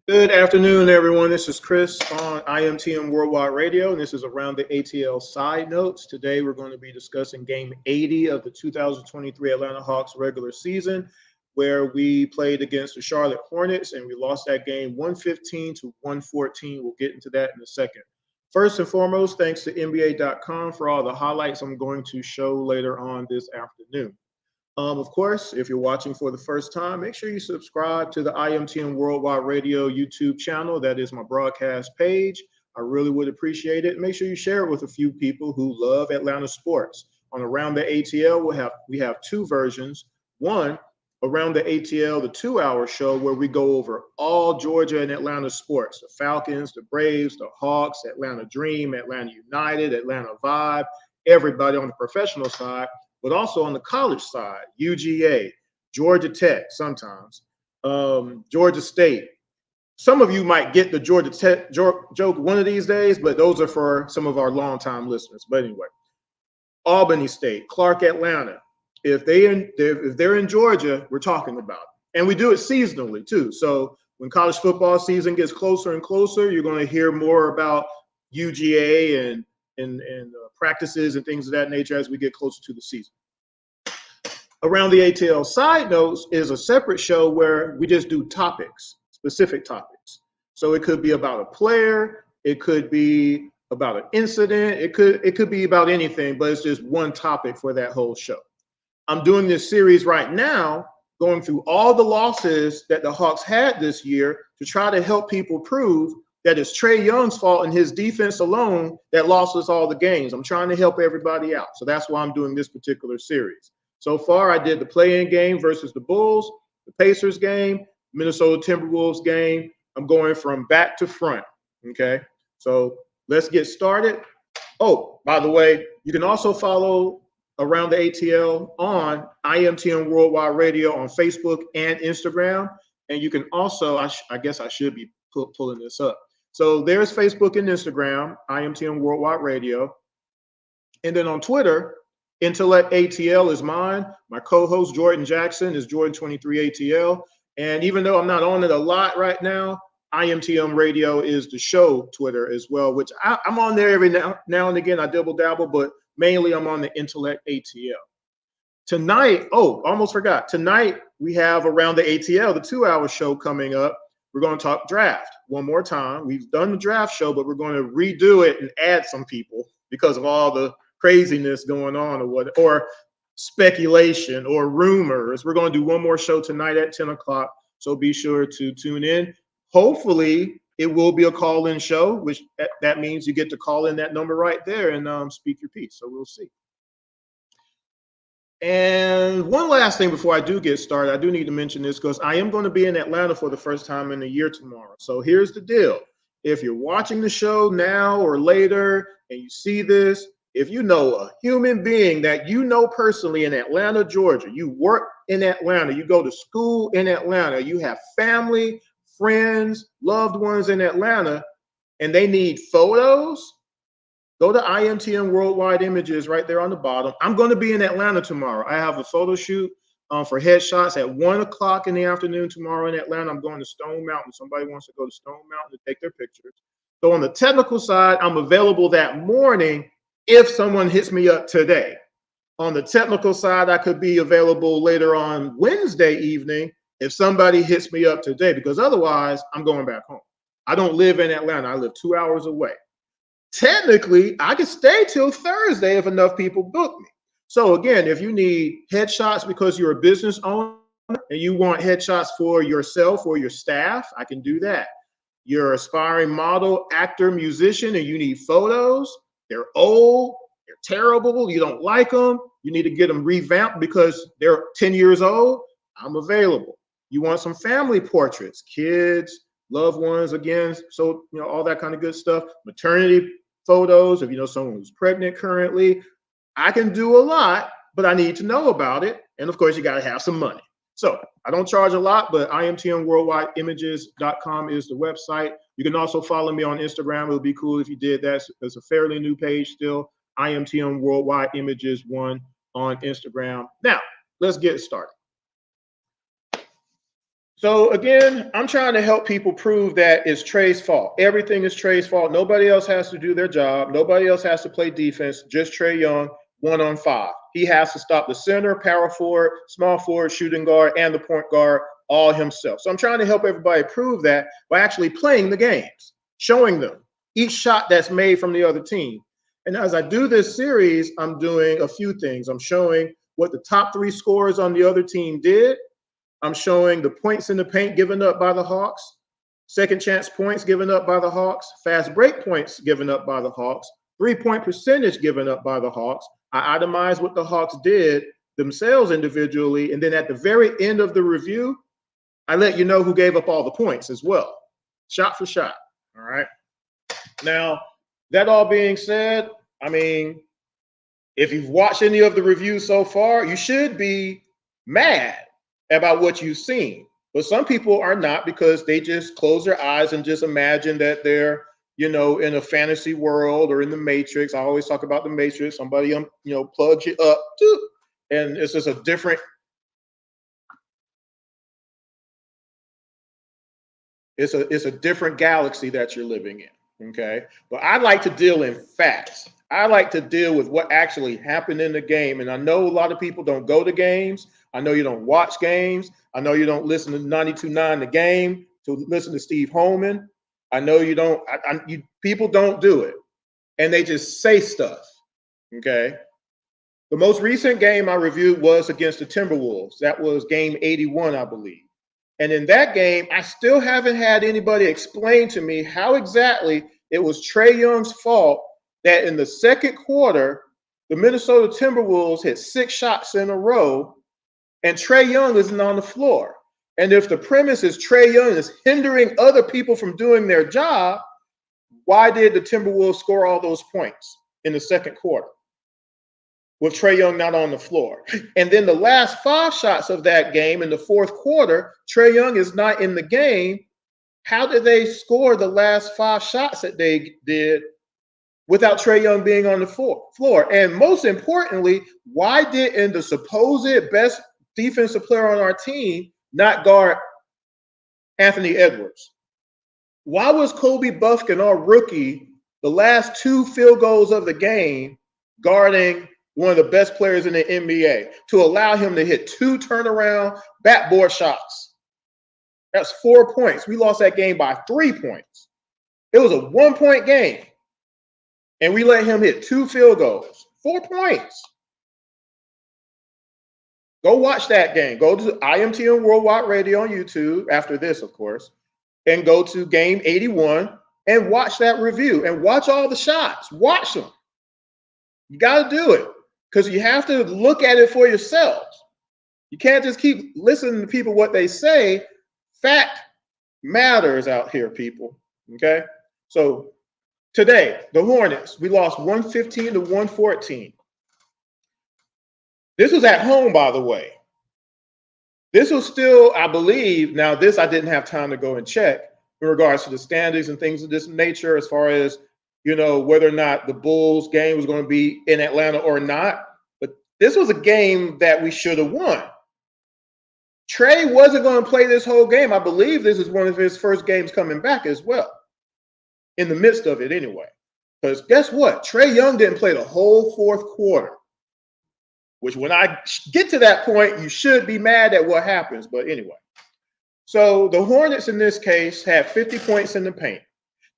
Good afternoon, everyone. This is Chris on IMTM Worldwide Radio, and this is Around the ATL Side Notes. Today, we're going to be discussing Game 80 of the 2023 Atlanta Hawks regular season, where we played against the Charlotte Hornets, and we lost that game 115 to 114. We'll get into that in a second. First and foremost, thanks to NBA.com for all the highlights I'm going to show later on this afternoon. Of course, if you're watching for the first time, make sure you subscribe to the IMTN Worldwide Radio YouTube channel. That is my broadcast page. I really would appreciate it. Make sure you share it with a few people who love Atlanta sports. On Around the ATL, we have two versions. One, Around the ATL, the 2-hour show where we go over all Georgia and Atlanta sports, the Falcons, the Braves, the Hawks, Atlanta Dream, Atlanta United, Atlanta Vibe, everybody on the professional side, but also on the college side, UGA, Georgia Tech sometimes, Georgia State. Some of you might get the Georgia Tech joke one of these days, but those are for some of our longtime listeners. But anyway, Albany State, Clark, Atlanta. If they're in Georgia, we're talking about it. And we do it seasonally too. So when college football season gets closer and closer, you're going to hear more about UGA and practices and things of that nature as we get closer to the season. Around the ATL Side Notes is a separate show where we just do topics, specific topics. So it could be about a player, it could be about an incident, it could be about anything, but it's just one topic for that whole show. I'm doing this series right now, going through all the losses that the Hawks had this year to try to help people prove that it's Trae Young's fault and his defense alone that lost us all the games. I'm trying to help everybody out. So that's why I'm doing this particular series. So far, I did the play-in game versus the Bulls, the Pacers game, Minnesota Timberwolves game. I'm going from back to front, okay? So let's get started. Oh, by the way, you can also follow Around the ATL on IMTN Worldwide Radio on Facebook and Instagram. And you can also, I guess I should be pulling this up. So there's Facebook and Instagram, IMTN Worldwide Radio. And then on Twitter, Intellect ATL is mine. My co-host, Jordan Jackson, is Jordan23 ATL. And even though I'm not on it a lot right now, IMTM Radio is the show Twitter as well, which I'm on there every now and again. I double-dabble, but mainly I'm on the Intellect ATL. Tonight, almost forgot. Tonight, we have Around the ATL, the 2-hour show coming up. We're going to talk draft one more time. We've done the draft show, but we're going to redo it and add some people because of all the craziness going on or speculation or rumors. We're going to do one more show tonight at 10 o'clock, so be sure to tune in. Hopefully, it will be a call-in show, which that means you get to call in that number right there and speak your piece, so we'll see. And one last thing before I do get started, I do need to mention this because I am going to be in Atlanta for the first time in a year tomorrow. So here's the deal. If you're watching the show now or later and you see this, if you know a human being that you know personally in Atlanta, Georgia, you work in Atlanta, you go to school in Atlanta, you have family, friends, loved ones in Atlanta, and they need photos, go to IMTM Worldwide Images right there on the bottom. I'm going to be in Atlanta tomorrow. I have a photo shoot for headshots at 1 o'clock in the afternoon tomorrow in Atlanta. I'm going to Stone Mountain. Somebody wants to go to Stone Mountain to take their pictures. So on the technical side, I'm available that morning if someone hits me up today. On the technical side, I could be available later on Wednesday evening if somebody hits me up today, because otherwise I'm going back home. I don't live in Atlanta. I live 2 hours away. Technically, I could stay till Thursday if enough people book me. So again, if you need headshots because you're a business owner and you want headshots for yourself or your staff, I can do that. You're an aspiring model, actor, musician, and you need photos. They're old, they're terrible, you don't like them, you need to get them revamped because they're 10 years old, I'm available. You want some family portraits, kids, loved ones, again, so all that kind of good stuff. Maternity photos, if you know someone who's pregnant currently. I can do a lot, but I need to know about it. And of course, you got to have some money. So I don't charge a lot, but imtmworldwideimages.com is the website. You can also follow me on Instagram. It would be cool if you did that. It's a fairly new page still. IMTM Worldwide Images 1 on Instagram. Now, let's get started. So again, I'm trying to help people prove that it's Trae's fault. Everything is Trae's fault. Nobody else has to do their job. Nobody else has to play defense. Just Trae Young, 1-on-5. He has to stop the center, power forward, small forward, shooting guard, and the point guard all himself. So I'm trying to help everybody prove that by actually playing the games, showing them each shot that's made from the other team. And as I do this series, I'm doing a few things. I'm showing what the top 3 scorers on the other team did. I'm showing the points in the paint given up by the Hawks, second chance points given up by the Hawks, fast break points given up by the Hawks, 3-point percentage given up by the Hawks. I itemized what the Hawks did themselves individually. And then at the very end of the review, I let you know who gave up all the points as well, shot for shot. All right. Now, that all being said, I mean, if you've watched any of the reviews so far, you should be mad about what you've seen. But some people are not, because they just close their eyes and just imagine that they're, in a fantasy world or in the Matrix. I always talk about the Matrix. Somebody, plugs you up, and it's just a different. It's a different galaxy that you're living in. Okay, but I like to deal in facts. I like to deal with what actually happened in the game. And I know a lot of people don't go to games. I know you don't watch games. I know you don't listen to 92.9 The Game to listen to Steve Holman. I know you don't. People don't do it, and they just say stuff. Okay. The most recent game I reviewed was against the Timberwolves. That was game 81, I believe. And in that game, I still haven't had anybody explain to me how exactly it was Trae Young's fault that in the second quarter, the Minnesota Timberwolves hit 6 shots in a row, and Trae Young isn't on the floor. And if the premise is Trae Young is hindering other people from doing their job, why did the Timberwolves score all those points in the second quarter with Trae Young not on the floor? And then the last 5 shots of that game in the fourth quarter, Trae Young is not in the game. How did they score the last 5 shots that they did without Trae Young being on the floor? And most importantly, why didn't the supposed best defensive player on our team not guard Anthony Edwards? Why was Kobe Buffkin, our rookie, the last 2 field goals of the game guarding one of the best players in the NBA to allow him to hit 2 turnaround backboard shots? That's 4 points. We lost that game by 3 points. It was a 1-point game, and we let him hit 2 field goals. 4 points. Go watch that game. Go to IMTN Worldwide Radio on YouTube after this, of course, and go to game 81 and watch that review and watch all the shots. Watch them. You got to do it because you have to look at it for yourselves. You can't just keep listening to people what they say. Fact matters out here, people. Okay? So today, the Hornets, we lost 115 to 114. This was at home, by the way. This was still, I believe, now this I didn't have time to go and check, in regards to the standings and things of this nature, as far as, whether or not the Bulls game was going to be in Atlanta or not. But this was a game that we should have won. Trae wasn't going to play this whole game. I believe this is one of his first games coming back as well, in the midst of it anyway. Because guess what? Trae Young didn't play the whole fourth quarter, which when I get to that point, you should be mad at what happens. But anyway, so the Hornets in this case had 50 points in the paint.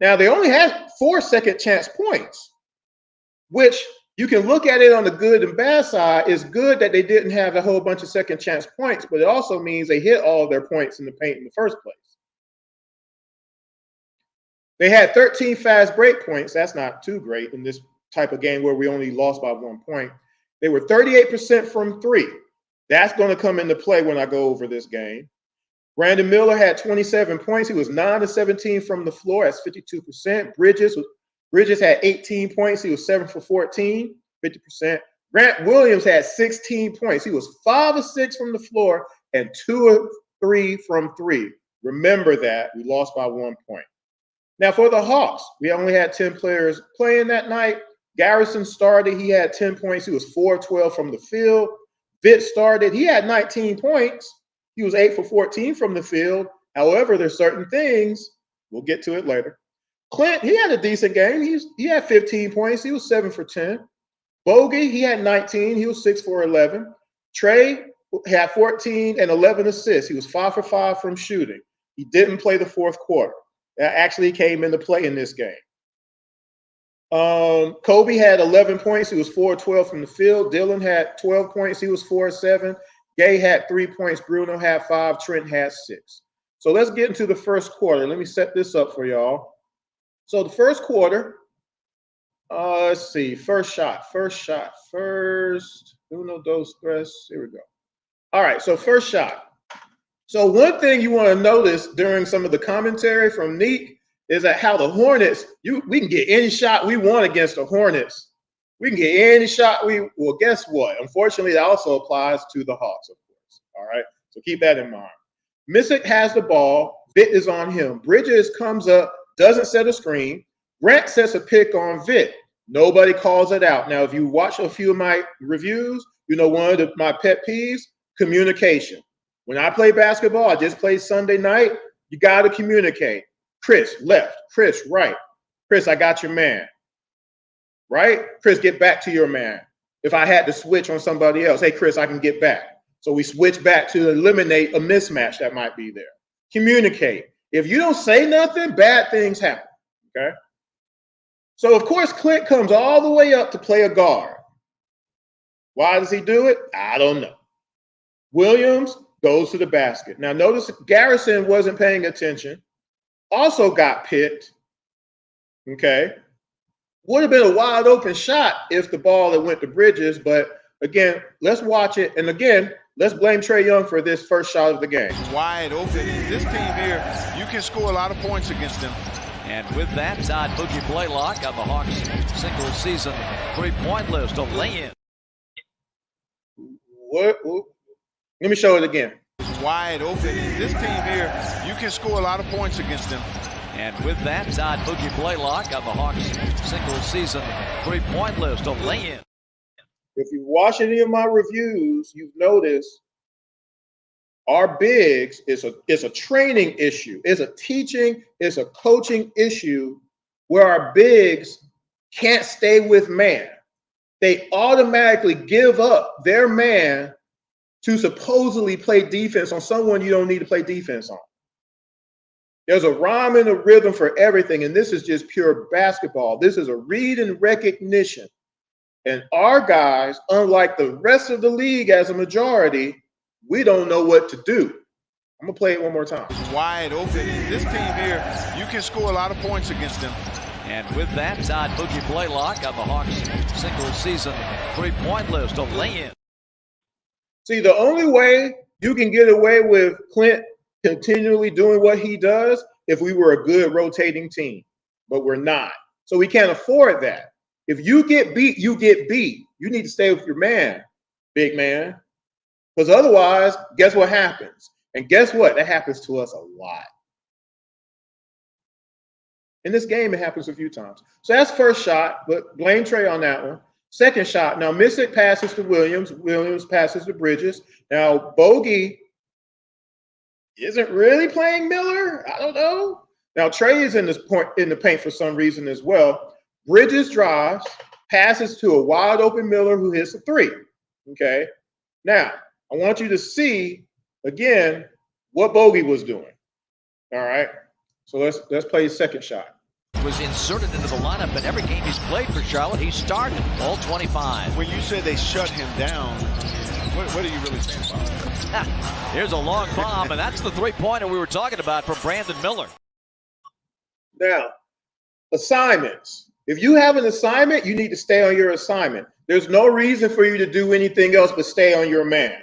Now, they only had 4 second chance points, which you can look at it on the good and bad side. It's good that they didn't have a whole bunch of second chance points, but it also means they hit all of their points in the paint in the first place. They had 13 fast break points. That's not too great in this type of game where we only lost by 1 point. They were 38% from 3. That's going to come into play when I go over this game. Brandon Miller had 27 points. He was 9 of 17 from the floor. That's 52%. Bridges had 18 points. He was 7 for 14, 50%. Grant Williams had 16 points. He was 5 of 6 from the floor and 2 of 3 from 3. Remember that. We lost by 1 point. Now, for the Hawks, we only had 10 players playing that night. Garrison started. He had 10 points. He was 4 of 12 from the field. Vitt started. He had 19 points. He was 8 for 14 from the field. However, there's certain things. We'll get to it later. Clint, he had a decent game. He had 15 points. He was 7 for 10. Bogey, he had 19. He was 6 for 11. Trae had 14 and 11 assists. He was 5 for 5 from shooting. He didn't play the fourth quarter. That actually came into play in this game. Kobe had 11 points. He was 4 of 12 from the field. Dylan had 12 points. He was 4 of 7. Gay had 3 points. Bruno had 5. Trent had 6. So let's get into the first quarter. Let me set this up for y'all. So the first quarter, let's see. First shot. Uno, dos, tres. Here we go. All right, so first shot. So one thing you want to notice during some of the commentary from Neek is that how the Hornets, we can get any shot we want against the Hornets. We can get any shot well, guess what? Unfortunately, that also applies to the Hawks, of course. All right, so keep that in mind. Missick has the ball. Vitt is on him. Bridges comes up, doesn't set a screen. Grant sets a pick on Vitt. Nobody calls it out. Now, if you watch a few of my reviews, you know one of my pet peeves, communication. When I play basketball, I just played Sunday night, you got to communicate. Chris, left. Chris, right. Chris, I got your man. Right? Chris, get back to your man. If I had to switch on somebody else, hey, Chris, I can get back. So we switch back to eliminate a mismatch that might be there. Communicate. If you don't say nothing, bad things happen. Okay? So, of course, Clint comes all the way up to play a guard. Why does he do it? I don't know. Williams goes to the basket. Now, notice Garrison wasn't paying attention. Also got picked. Okay. Would have been a wide open shot if the ball had went to Bridges. But, again, let's watch it. And, again, let's blame Trae Young for this first shot of the game. Wide open. This team here, you can score a lot of points against them. And with that, Todd Boogie Blaylock on the Hawks single season 3-point list to lay in. What? Let me show it again. Wide open. This team here, you can score a lot of points against them. And with that, Todd Boogie Blaylock on the Hawks single season 3-point list to lay in. If you watch any of my reviews, you've noticed our bigs is a training issue. It's a teaching, it's a coaching issue where our bigs can't stay with man. They automatically give up their man to supposedly play defense on someone you don't need to play defense on. There's a rhyme and a rhythm for everything, and this is just pure basketball. This is a read and recognition. And our guys, unlike the rest of the league as a majority, we don't know what to do. I'm going to play it one more time. Wide open. This team here, you can score a lot of points against them. And with that, Todd Boogie Blaylock on the Hawks single season 3-point list to lay in. See, the only way you can get away with Clint continually doing what he does if we were a good rotating team, but we're not. So we can't afford that. If you get beat, you get beat. You need to stay with your man, big man. Because otherwise, guess what happens? And guess what? That happens to us a lot. In this game, it happens a few times. So that's first shot, but blame Trae on that one. Second shot. Now, Missick passes to Williams. Williams passes to Bridges. Now, Bogey isn't really playing Miller. I don't know. Now, Trae is in the paint for some reason as well. Bridges drives, passes to a wide open Miller who hits a three. Okay. Now, I want you to see again what Bogey was doing. All right. So let's play his second shot. Was inserted into the lineup in every game he's played for Charlotte. He started all 25. When you say they shut him down, what are you really saying about that? Here's a long bomb, and that's the three-pointer we were talking about from Brandon Miller. Now, assignments. If you have an assignment, you need to stay on your assignment. There's no reason for you to do anything else but stay on your man.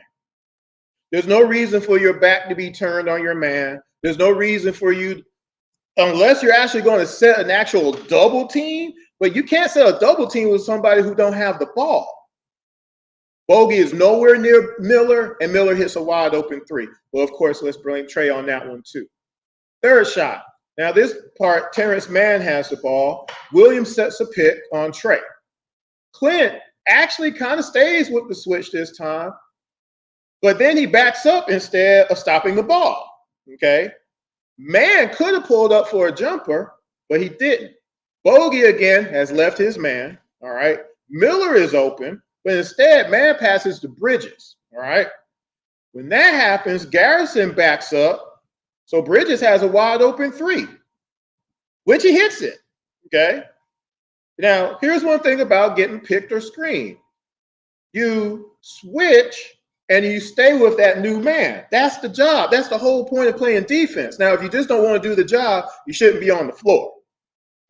There's no reason for your back to be turned on your man. There's no reason for you, unless you're actually going to set an actual double team, but you can't set a double team with somebody who don't have the ball. Bogey is nowhere near Miller, and Miller hits a wide open three. Well, of course, let's blame Trae on that one too. Third shot. Now this part, Terrence Mann has the ball. Williams sets a pick on Trae. Clint actually kind of stays with the switch this time, but then he backs up instead of stopping the ball. Okay. Mann could have pulled up for a jumper, but he didn't. Bogey again has left his man. All right. Miller is open, but instead Mann passes to Bridges. All right. When that happens, Garrison backs up. So Bridges has a wide open three, which he hits it. Okay. Now, here's one thing about getting picked or screened. You switch and you stay with that new man. That's the job. That's the whole point of playing defense. Now, if you just don't want to do the job, you shouldn't be on the floor.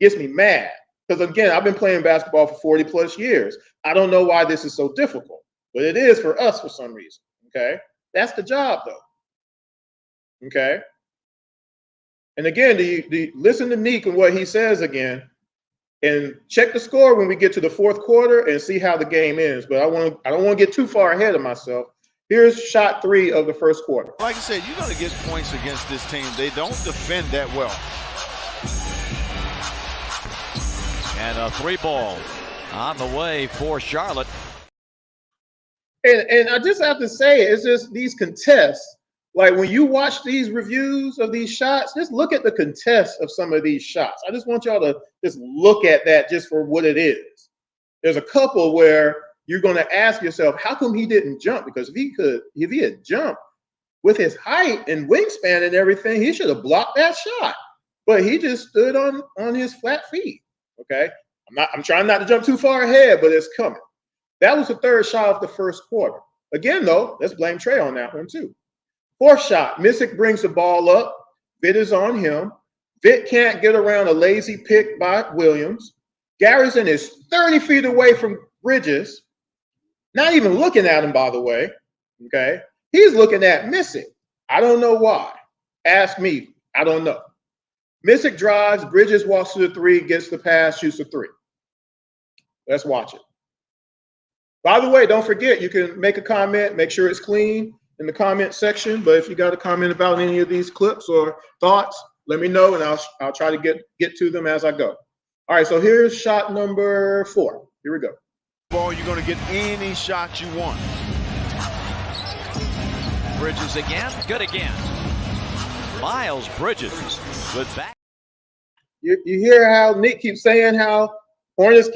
It gets me mad. Because, again, I've been playing basketball for 40 plus years. I don't know why this is so difficult, but it is for us for some reason. Okay. That's the job, though. Okay. And again, listen to Neek and what he says again, and check the score when we get to the fourth quarter and see how the game ends. But I don't want to get too far ahead of myself. Here's shot 3 of the first quarter. Like I said, you're going to get points against this team. They don't defend that well. And a three ball on the way for Charlotte. And I just have to say, it's just these contests. Like when you watch these reviews of these shots, just look at the contests of some of these shots. I just want y'all to just look at that just for what it is. There's a couple where you're going to ask yourself, how come he didn't jump? Because if he had jumped with his height and wingspan and everything, he should have blocked that shot. But he just stood on his flat feet. Okay. I'm trying not to jump too far ahead, but it's coming. That was the third shot of the first quarter. Again, though, let's blame Trae on that one too. Fourth shot, Missick brings the ball up. Vitt is on him. Vitt can't get around a lazy pick by Williams. Garrison is 30 feet away from Bridges. Not even looking at him, by the way. Okay. He's looking at Missick. I don't know why. Ask me. I don't know. Missick drives. Bridges walks to the three, gets the pass, shoots the three. Let's watch it. By the way, don't forget, you can make a comment, make sure it's clean in the comment section. But if you got a comment about any of these clips or thoughts, let me know, and I'll try to get to them as I go. All right, so here's shot number 4. Here we go. Ball, you're going to get any shot you want. Bridges again, good again. Miles Bridges, good back. You hear how Nick keeps saying how Hornets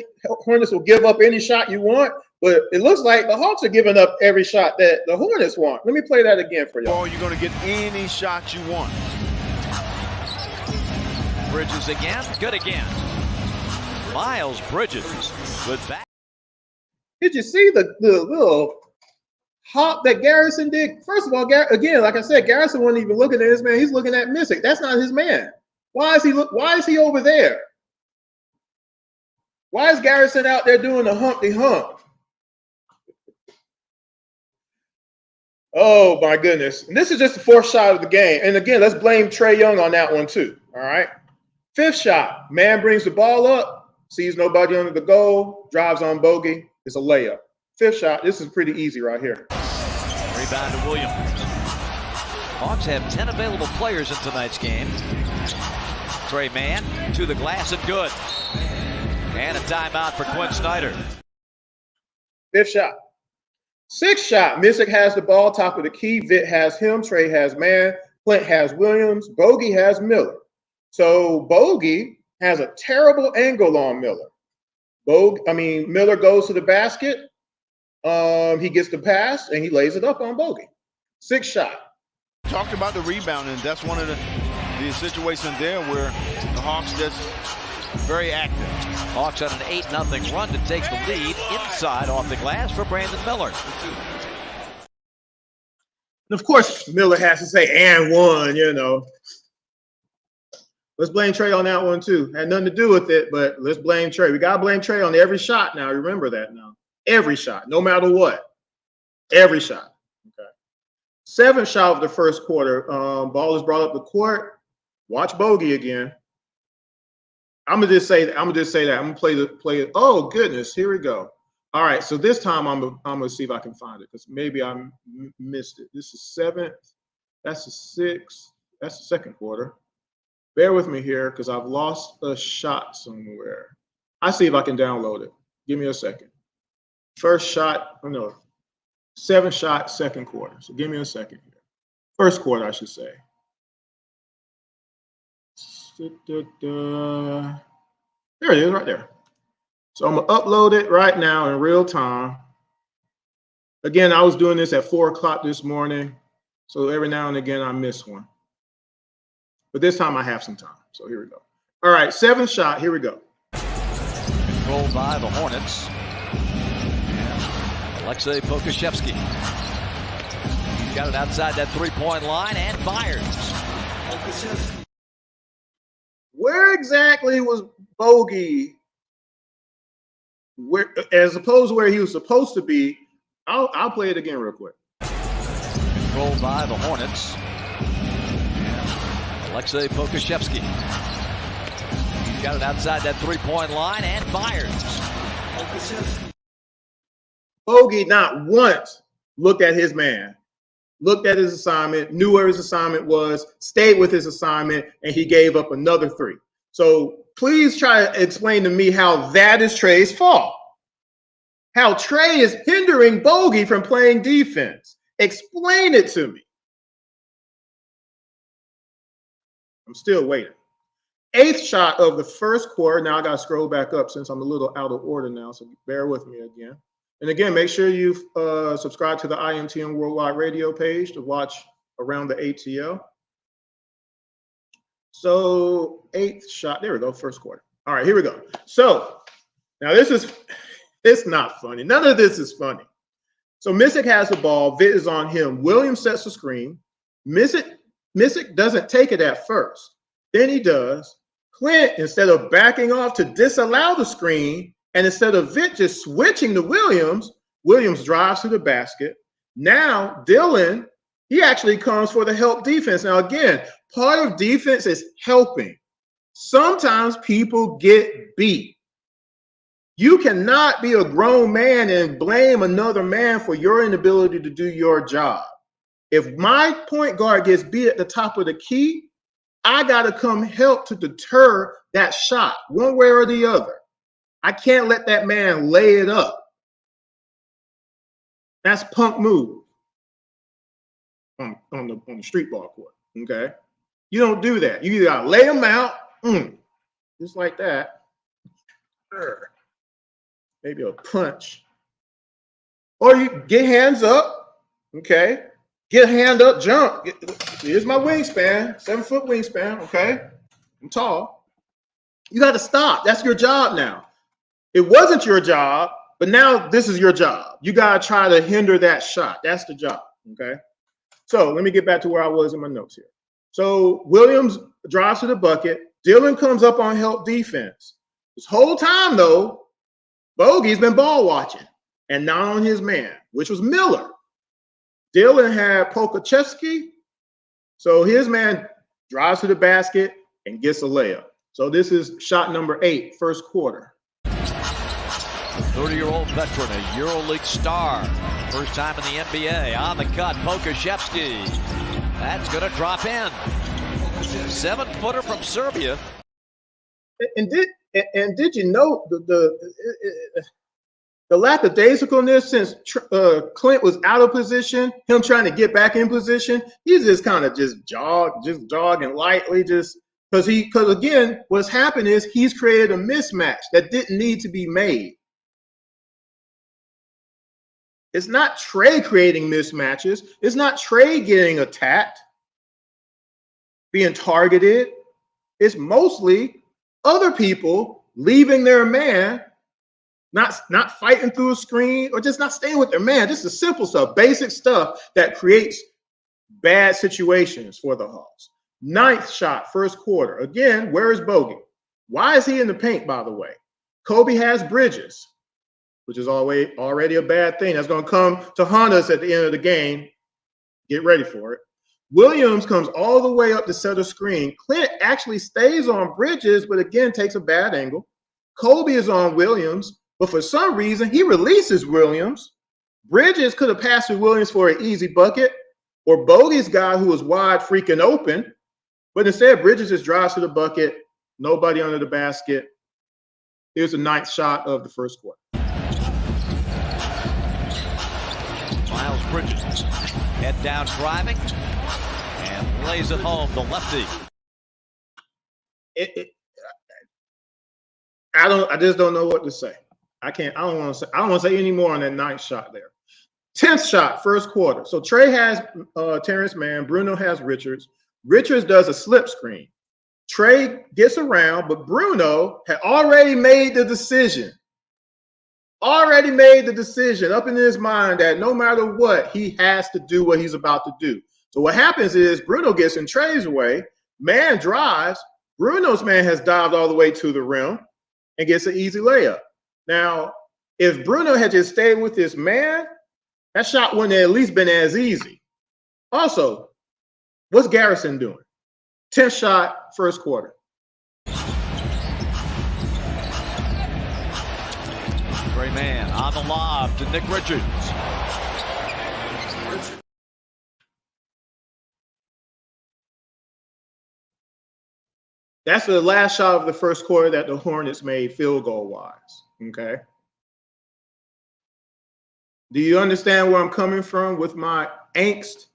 will give up any shot you want? But it looks like the Hawks are giving up every shot that the Hornets want. Let me play that again for y'all. Ball, you're going to get any shot you want. Bridges again, good again. Miles Bridges, good back. Did you see the little hop that Garrison did? First of all, again, like I said, Garrison wasn't even looking at his man. He's looking at Missick. That's not his man. Why is he over there? Why is Garrison out there doing the Humpty Hump? Oh, my goodness. And this is just the fourth shot of the game. And again, let's blame Trae Young on that one too. All right. Fifth shot. Man brings the ball up, sees nobody under the goal, drives on Bogey. It's a layup. Fifth shot. This is pretty easy right here. Rebound to Williams. Hawks have 10 available players in tonight's game. Trae man to the glass and good. And a timeout for Quinn Snyder. Fifth shot. Sixth shot. Missick has the ball, top of the key. Vitt has him. Trae has man. Clint has Williams. Bogey has Miller. So Bogey has a terrible angle on Miller. Miller goes to the basket. He gets the pass, and he lays it up on Bogey. Sixth shot. Talked about the rebounding. That's one of the situations there where the Hawks just very active. Hawks on an 8-0 run to take the lead inside off the glass for Brandon Miller. And of course, Miller has to say, and one, Let's blame Trae on that one, too. Had nothing to do with it, but let's blame Trae. We got to blame Trae on every shot now. Remember that now. Every shot, no matter what. Every shot. Okay. Seventh shot of the first quarter. Ball is brought up the court. Watch Bogey again. I'm gonna just say that. I'm gonna play it. Oh goodness, here we go. All right, so this time I'm gonna see if I can find it because maybe I missed it. This is seventh. That's the sixth. That's the second quarter. Bear with me here because I've lost a shot somewhere. I see if I can download it. Give me a second. First shot. Oh no. Seventh shot, second quarter. So give me a second here. First quarter, I should say. There it is right there. So I'm going to upload it right now in real time. Again, I was doing this at 4 o'clock this morning. So every now and again, I miss one. But this time I have some time. So here we go. All right, seventh shot. Here we go. Controlled by the Hornets. Alexei Pokusevski. Got it outside that three-point line and fires. Where exactly was Bogey? Where, as opposed to where he was supposed to be? I'll play it again real quick. Controlled by the Hornets. Alexei Pokusevski. Got it outside that three-point line and fires. Bogey not once looked at his man, looked at his assignment, knew where his assignment was, stayed with his assignment, and he gave up another three. So please try to explain to me how that is Trae's fault. How Trae is hindering Bogey from playing defense. Explain it to me. I'm still waiting. Eighth shot of the first quarter. Now I got to scroll back up since I'm a little out of order now, so bear with me again. And again, make sure you subscribe to the IMTM Worldwide Radio page to watch Around the ATL. So eighth shot. There we go. First quarter. All right, here we go. So now it's not funny. None of this is funny. So Missick has the ball. Vitt is on him. Williams sets the screen. Missick doesn't take it at first. Then he does. Clint, instead of backing off to disallow the screen, and instead of Vitt just switching to Williams, Williams drives to the basket. Now, Dillon, he actually comes for the help defense. Now, again, part of defense is helping. Sometimes people get beat. You cannot be a grown man and blame another man for your inability to do your job. If my point guard gets beat at the top of the key, I got to come help to deter that shot one way or the other. I can't let that man lay it up. That's punk move on the street ball court, okay? You don't do that. You either got to lay them out, just like that. Maybe a punch. Or you get hands up, okay? Get a hand up, jump. Here's my wingspan, 7-foot wingspan, okay? I'm tall. You got to stop. That's your job now. It wasn't your job, but now this is your job. You got to try to hinder that shot. That's the job, okay? So let me get back to where I was in my notes here. So Williams drives to the bucket. Dillon comes up on help defense. This whole time, though, Bogey's been ball watching and not on his man, which was Miller. Dillon had Pokusevski, so his man drives to the basket and gets a layup. So this is shot number 8, first quarter. The 30-year-old veteran, a EuroLeague star, first time in the NBA. On the cut, Pokusevski. That's going to drop in. 7-footer from Serbia. did you know the lackadaisicalness since Clint was out of position, him trying to get back in position, he's just kind of just jogging lightly, just because again, what's happened is he's created a mismatch that didn't need to be made. It's not Trae creating mismatches. It's not Trae getting attacked, being targeted. It's mostly other people leaving their man, not fighting through a screen or just not staying with their man. Just the simple stuff, basic stuff that creates bad situations for the Hawks. 9th shot, first quarter. Again, where is Bogey? Why is he in the paint, by the way? Kobe has Bridges, which is already a bad thing. That's going to come to haunt us at the end of the game. Get ready for it. Williams comes all the way up to set a screen. Clint actually stays on Bridges, but again, takes a bad angle. Kobe is on Williams, but for some reason, he releases Williams. Bridges could have passed to Williams for an easy bucket, or Bogey's guy who was wide freaking open, but instead, Bridges just drives to the bucket, nobody under the basket. Here's the 9th shot of the first quarter. Miles Bridges, head down driving, and lays it home, the lefty. I just don't know what to say. I don't want to say any more on that 9th shot there. 10th shot, first quarter. So Trae has Terrence Mann, Bruno has Richards. Richards does a slip screen. Trae gets around, but Bruno had already made the decision. Already made the decision up in his mind that no matter what, he has to do what he's about to do. So what happens is Bruno gets in Trae's way. Man drives. Bruno's man has dived all the way to the rim and gets an easy layup. Now, if Bruno had just stayed with his man, that shot wouldn't have at least been as easy. Also, what's Garrison doing? 10th shot, first quarter. Trae Mann on the lob to Nick Richards. That's the last shot of the first quarter that the Hornets made field goal wise. Okay. Do you understand where I'm coming from with my angst,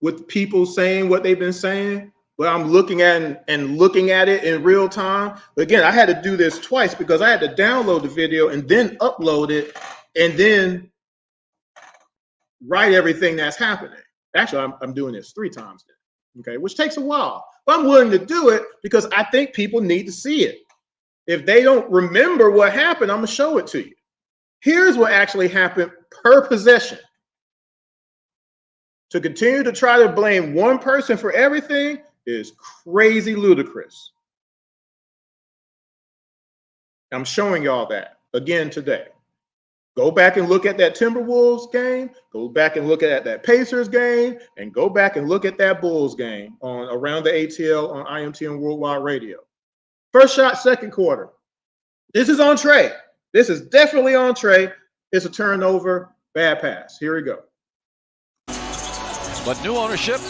with people saying what they've been saying? But I'm looking at it in real time. But again, I had to do this twice because I had to download the video and then upload it and then write everything that's happening. Actually, I'm doing this 3 times now, okay, which takes a while. But I'm willing to do it because I think people need to see it. If they don't remember what happened, I'm going to show it to you. Here's what actually happened per possession. To continue to try to blame one person for everything is crazy ludicrous. I'm showing y'all that again today. Go back and look at that Timberwolves game. Go back and look at that Pacers game, and go back and look at that Bulls game on Around the ATL on IMTM Worldwide Radio. First shot, second quarter. This is on Trae. This is definitely on Trae. It's a turnover, bad pass. Here we go. But new ownership.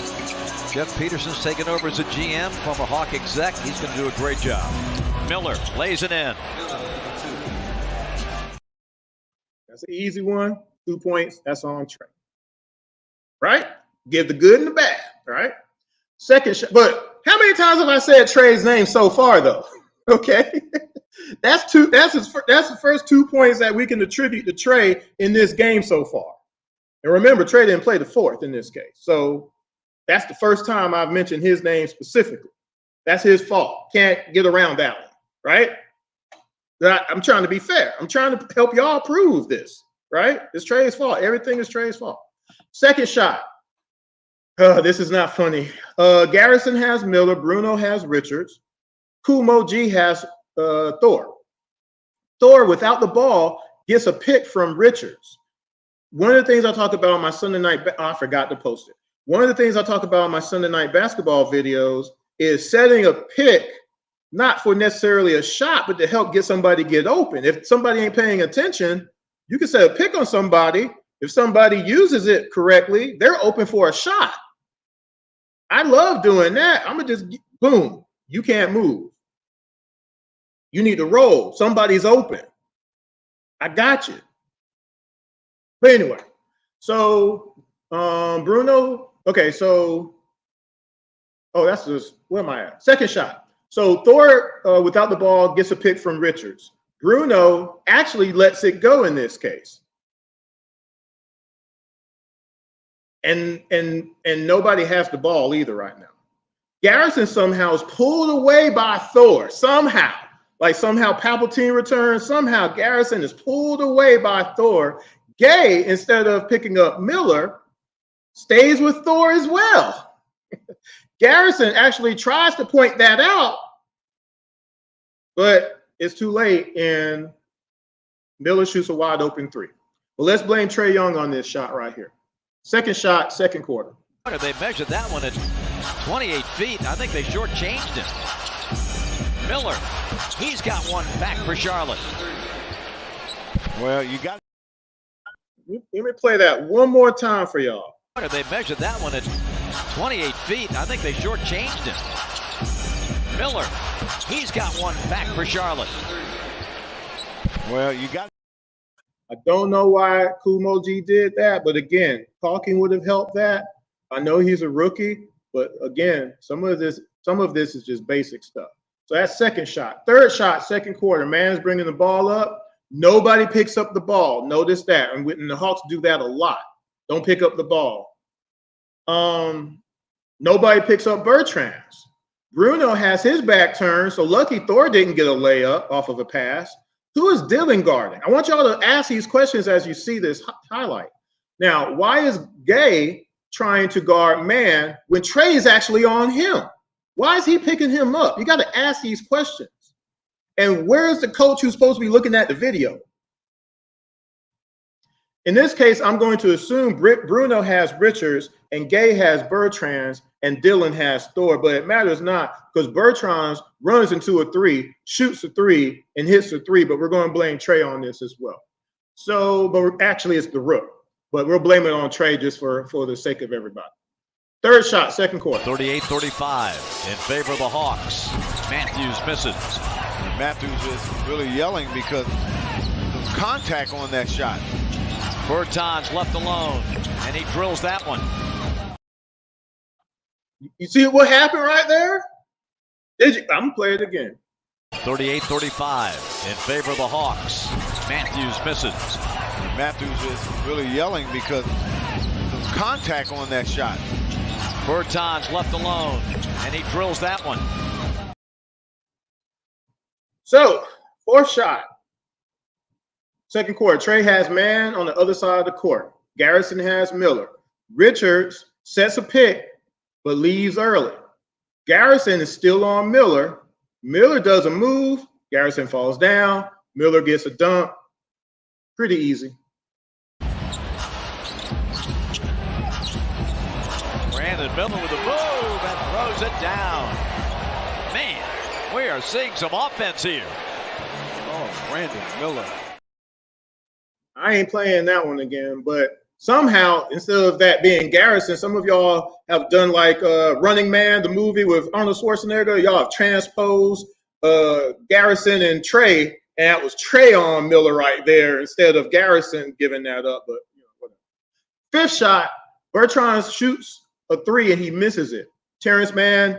Jeff Peterson's taken over as a GM, former Hawk exec. He's going to do a great job. Miller lays it in. That's an easy one. 2 points. That's on Trae. Right? Give the good and the bad. Right? Second shot. But how many times have I said Trae's name so far, though? Okay. That's the first 2 points that we can attribute to Trae in this game so far. And remember, Trae didn't play the fourth in this case. So that's the first time I've mentioned his name specifically. That's his fault. Can't get around that one. Right? I'm trying to be fair. I'm trying to help y'all prove this, right? It's Trae's fault. Everything is Trae's fault. Second shot. This is not funny. Garrison has Miller. Bruno has Richards. Kumo G has Thor. Thor, without the ball, gets a pick from Richards. One of the things I talk about on my Sunday night, I forgot to post it. One of the things I talk about on my Sunday night basketball videos is setting a pick, not for necessarily a shot, but to help get somebody get open. If somebody ain't paying attention, you can set a pick on somebody. If somebody uses it correctly, they're open for a shot. I love doing that. I'm going to just, boom, you can't move. You need to roll. Somebody's open. I got you. But anyway, so Bruno. Okay, so that's just where am I at? Second shot. So Thor, without the ball, gets a pick from Richards. Bruno actually lets it go in this case. And nobody has the ball either right now. Garrison somehow is pulled away by Thor. Somehow Palpatine returns. Somehow Garrison is pulled away by Thor. Gay, instead of picking up Miller, stays with Thor as well. Garrison actually tries to point that out, but it's too late, and Miller shoots a wide open three. Well, let's blame Trae Young on this shot right here. Second shot, second quarter. They measured that one at 28 feet. I think they shortchanged him. Miller, he's got one back for Charlotte. Well, you got. Let me play that one more time for y'all. They measured that one at 28 feet. I think they shortchanged him. Miller, he's got one back for Charlotte. Well, you got. I don't know why Kumo G did that, but again, talking would have helped that. I know he's a rookie, but again, some of this is just basic stuff. So that's second shot. Third shot, second quarter. Man's bringing the ball up. Nobody picks up the ball. Notice that. And the Hawks do that a lot. Don't pick up the ball. Nobody picks up Bertrand's. Bruno has his back turned, so lucky Thor didn't get a layup off of a pass. Who is Dillon guarding? I want y'all to ask these questions as you see this highlight. Now, why is Gay trying to guard man when Trae is actually on him? Why is he picking him up? You got to ask these questions. And where is the coach who's supposed to be looking at the video? In this case, I'm going to assume Bruno has Richards and Gay has Bertrand's and Dillon has Thor, but it matters not because Bertrand's runs into a three, shoots a three, and hits a three, but we're going to blame Trae on this as well. So, but actually it's the rook, but we'll blame it on Trae just for the sake of everybody. Third shot, second quarter. 38-35 in favor of the Hawks. Matthews misses. Matthews is really yelling because there's contact on that shot. Bertans left alone, and he drills that one. You see what happened right there? I'm going to play it again. 38-35 in favor of the Hawks. Matthews misses. Matthews is really yelling because there's contact on that shot. Bertans left alone, and he drills that one. So, fourth shot. Second quarter. Trae has man on the other side of the court. Garrison has Miller. Richards sets a pick, but leaves early. Garrison is still on Miller. Miller does a move. Garrison falls down. Miller gets a dunk. Pretty easy. Brandon Miller with a move and throws it down. Man, we are seeing some offense here. Oh, Brandon Miller. I ain't playing that one again, but somehow, instead of that being Garrison, some of y'all have done like Running Man, the movie with Arnold Schwarzenegger. Y'all have transposed Garrison and Trae, and that was Trae on Miller right there instead of Garrison giving that up. But whatever. Fifth shot, Bertrand shoots a three and he misses it. Terrence Mann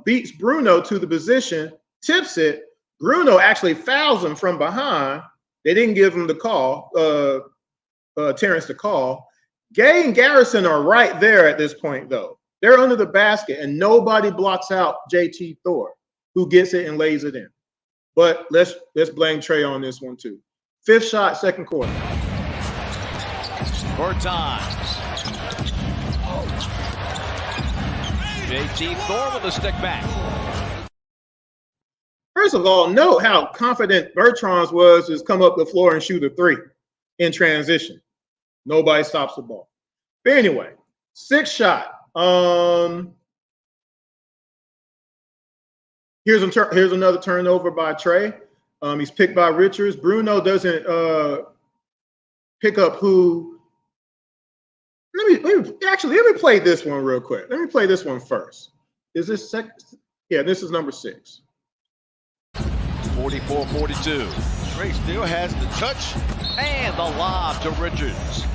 beats Bruno to the position, tips it. Bruno actually fouls him from behind. They didn't give him the call, Terrence the call. Gay and Garrison are right there at this point, though. They're under the basket, and nobody blocks out JT Thor, who gets it and lays it in. But let's blame Trae on this one, too. Fifth shot, second quarter. Bertans. JT Thor with a stick back. First of all, note how confident Bertrand's was to come up the floor and shoot a three in transition. Nobody stops the ball. But anyway, sixth shot. Here's another turnover by Trae. He's picked by Richards. Bruno doesn't pick up who. Let me play this one real quick. Let me play this one first. Is this second? Yeah, this is number 6. 44-42. Trae still has the touch. And the lob to Richards.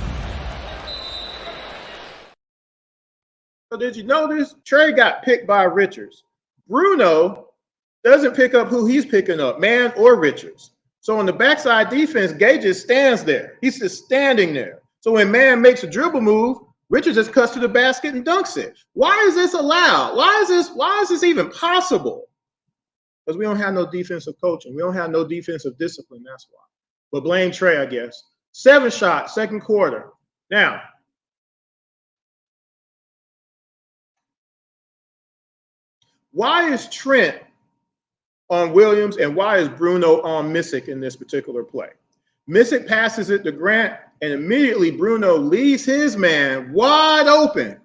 So did you notice Trae got picked by Richards? Bruno doesn't pick up who he's picking up, man or Richards. So on the backside defense, Gage just stands there. He's just standing there. So when man makes a dribble move, Richards just cuts to the basket and dunks it. Why is this allowed? Why is this even possible? Because we don't have no defensive coaching. We don't have no defensive discipline. That's why. But blame Trae, I guess. 7 shots, second quarter. Now, why is Trent on Williams and why is Bruno on Missick in this particular play? Missick passes it to Grant, and immediately Bruno leaves his man wide open.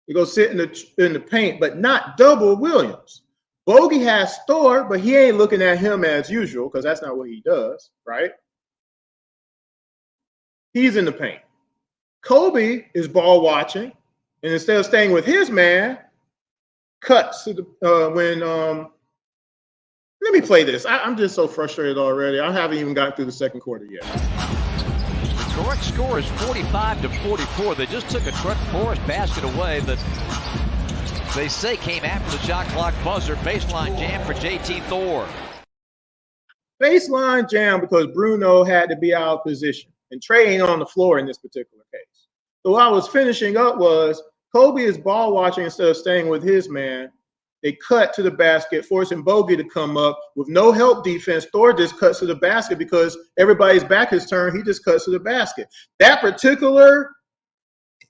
He goes sit in the paint, but not double Williams. Bogey has Thor, but he ain't looking at him as usual because that's not what he does, right? He's in the paint. Kobe is ball watching, and instead of staying with his man, cuts to the let me play this. I'm just so frustrated already. I haven't even gotten through the second quarter yet. The correct score is 45-44. They just took a Trent Forrest basket away that they say came after the shot clock buzzer. Baseline jam for JT Thor. Baseline jam because Bruno had to be out of position. And Trae ain't on the floor in this particular case. So what I was finishing up was Kobe is ball watching instead of staying with his man. They cut to the basket, forcing Bogey to come up with no help defense. Thor just cuts to the basket because everybody's back is turned. He just cuts to the basket. That particular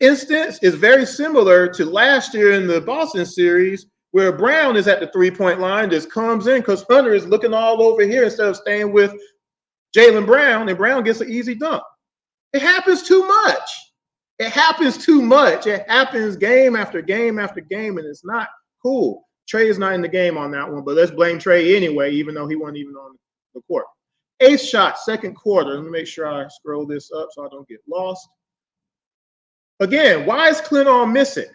instance is very similar to last year in the Boston series where Brown is at the three-point line, just comes in because Hunter is looking all over here instead of staying with Jaylen Brown, and Brown gets an easy dunk. It happens too much. It happens too much. It happens game after game after game, and it's not cool. Trae is not in the game on that one, but let's blame Trae anyway, even though he wasn't even on the court. 8th shot, second quarter. Let me make sure I scroll this up so I don't get lost. Again, why is Clint on Missick?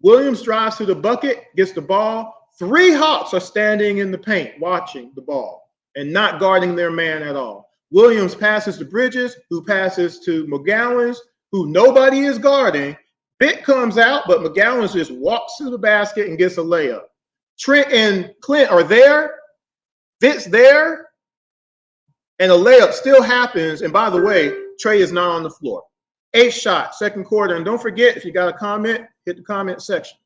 Williams drives to the bucket, gets the ball. 3 Hawks are standing in the paint watching the ball and not guarding their man at all. Williams passes to Bridges, who passes to McGowan, who nobody is guarding. Vitt comes out, but McGowan just walks to the basket and gets a layup. Trent and Clint are there. Vitt's there. And a layup still happens. And by the way, Trae is not on the floor. 8th shot, second quarter. And don't forget, if you got a comment, hit the comment section.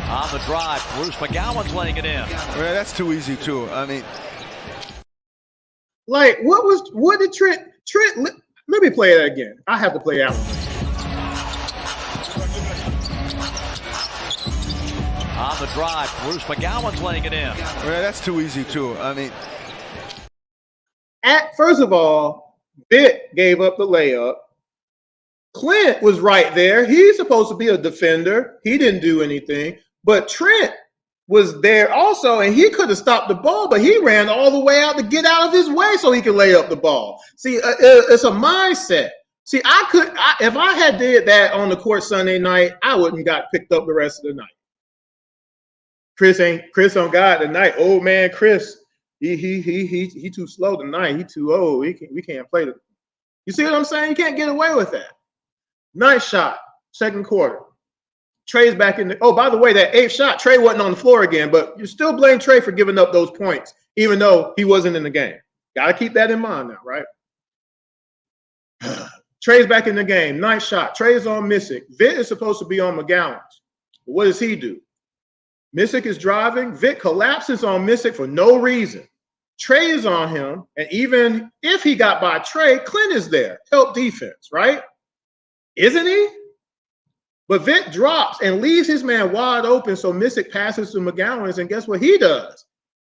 On the drive, Bruce McGowan's laying it in. Yeah, that's too easy, too. I mean, like, what did Trent, let me play that again. I have to play that one. On the drive, Bruce McGowan's laying it in. Yeah, that's too easy, too. I mean, First of all, Vitt gave up the layup. Clint was right there. He's supposed to be a defender. He didn't do anything. But Trent was there also, and he could have stopped the ball, but he ran all the way out to get out of his way so he could lay up the ball. See, it's a mindset. See, if I had did that on the court Sunday night, I wouldn't got picked up the rest of the night. Chris on God tonight. Oh man, Chris, he too slow tonight. He too old. We can't play the. You see what I'm saying? You can't get away with that. 9th shot, second quarter. Trae's back in the. Oh, by the way, that 8th shot, Trae wasn't on the floor again, but you still blame Trae for giving up those points, even though he wasn't in the game. Got to keep that in mind now, right? Trae's back in the game. 9th shot. Trae's on Missick. Vitt is supposed to be on McGowan's. But what does he do? Missick is driving. Vitt collapses on Missick for no reason. Trae is on him, and even if he got by Trae, Clint is there. Help defense, right? Isn't he? But Vitt drops and leaves his man wide open, so Missick passes to McGowan, and guess what he does?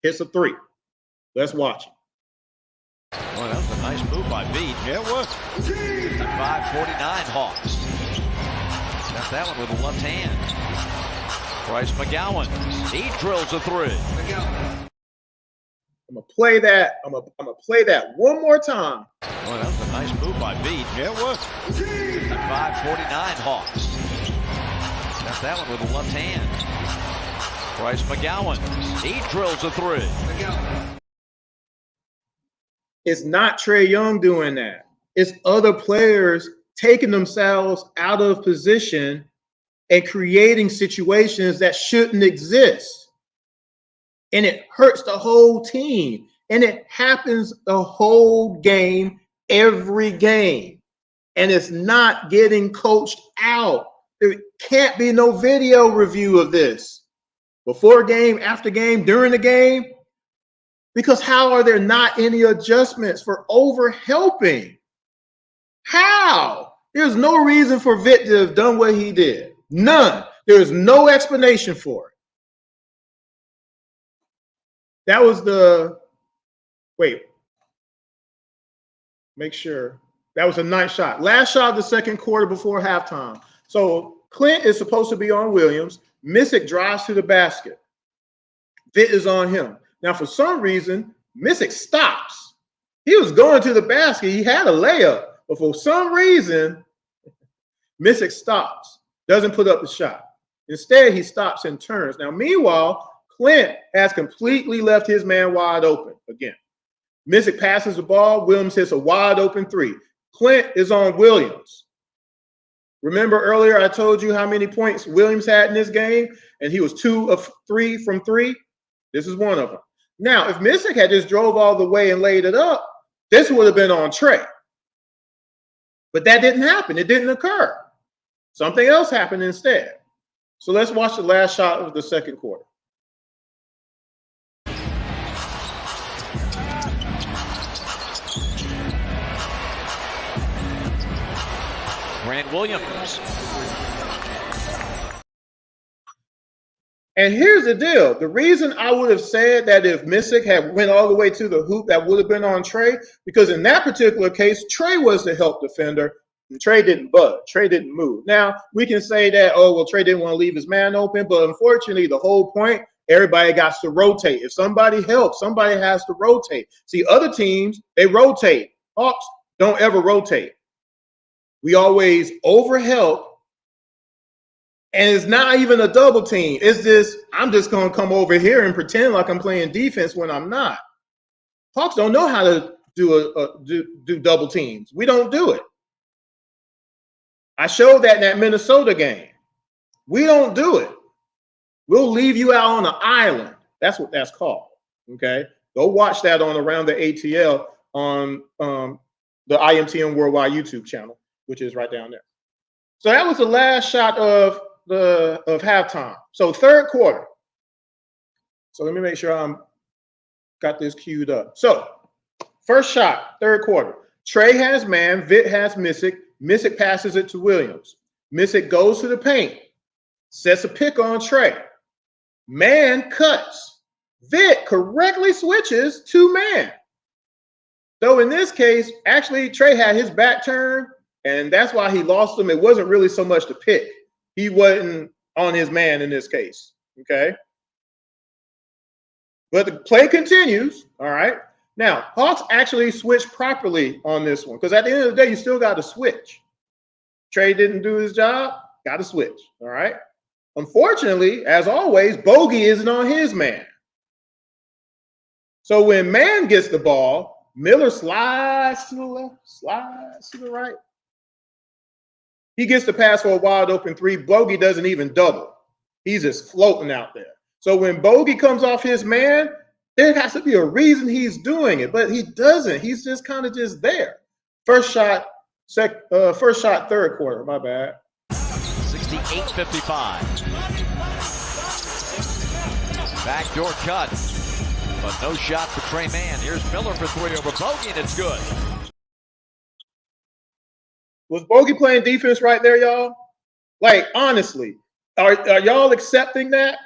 Hits a 3. Let's watch it. Boy, that was a nice move by Vitt. yeah, it was. 55-49 Hawks. Got that one with the left hand. Bryce McGowan. He drills a 3. I'm gonna play that. I'm gonna play that one more time. Boy, that was a nice move by Vitt. Yeah, it was. 55-49 Hawks. Got Hits that one with the left hand. Bryce McGowan, he drills a three. It's not Trae Young doing that. It's other players taking themselves out of position and creating situations that shouldn't exist. And it hurts the whole team. And it happens the whole game, every game. And it's not getting coached out. There can't be no video review of this before game, after game, during the game. Because how are there not any adjustments for over-helping? How? There's no reason for Vic to have done what he did. None. There is no explanation for it. That was make sure. That was a nice shot. Last shot of the second quarter before halftime. So Clint is supposed to be on Williams. Missick drives to the basket. Vic is on him. Now, for some reason, Missick stops. He was going to the basket. He had a layup. But for some reason, Missick stops, doesn't put up the shot. Instead, he stops and turns. Now, meanwhile, Clint has completely left his man wide open again. Missick passes the ball. Williams hits a wide open three. Clint is on Williams. Remember earlier I told you how many points Williams had in this game? And he was 2 of 3 from 3. This is one of them. Now, if Missick had just drove all the way and laid it up, this would have been on Trae. But that didn't happen. It didn't occur. Something else happened instead. So let's watch the last shot of the second quarter. Grant Williams. And here's the deal. The reason I would have said that if Missick had went all the way to the hoop, that would have been on Trae, because in that particular case, Trae was the help defender. And Trae didn't budge. Trae didn't move. Now, we can say that, oh, well, Trae didn't want to leave his man open. But unfortunately, the whole point, everybody got to rotate. If somebody helps, somebody has to rotate. See, other teams, they rotate. Hawks don't ever rotate. We always overhelp. And it's not even a double team. It's just, I'm just going to come over here and pretend like I'm playing defense when I'm not. Hawks don't know how to do double teams. We don't do it. I showed that in that Minnesota game. We don't do it. We'll leave you out on an island. That's what that's called. Okay? Go watch that on Around the ATL on the IMTM Worldwide YouTube channel, which is right down there. So that was the last shot of halftime. So third quarter. So let me make sure I'm got this queued up. So first shot, third quarter. Trae has man, Vic has Missick. Missick passes it to Williams. Missick goes to the paint, sets a pick on Trae. Man cuts. Vic correctly switches to man. Though in this case, actually Trae had his back turned, and that's why he lost him. It wasn't really so much the pick. He wasn't on his man in this case, okay? But the play continues, all right? Now, Hawks actually switched properly on this one, because at the end of the day, you still got to switch. Trae didn't do his job, got to switch, all right? Unfortunately, as always, Bogey isn't on his man. So when man gets the ball, Miller slides to the left, slides to the right. He gets the pass for a wide open three. Bogey doesn't even double. He's just floating out there. So when Bogey comes off his man, there has to be a reason he's doing it, but he doesn't. He's just kind of just there. First shot, third quarter. My bad. 68-55. Backdoor cut, but no shot for Trae Mann. Here's Miller for three over Bogey, and it's good. Was Bogey playing defense right there, y'all? Like, honestly, are y'all accepting that?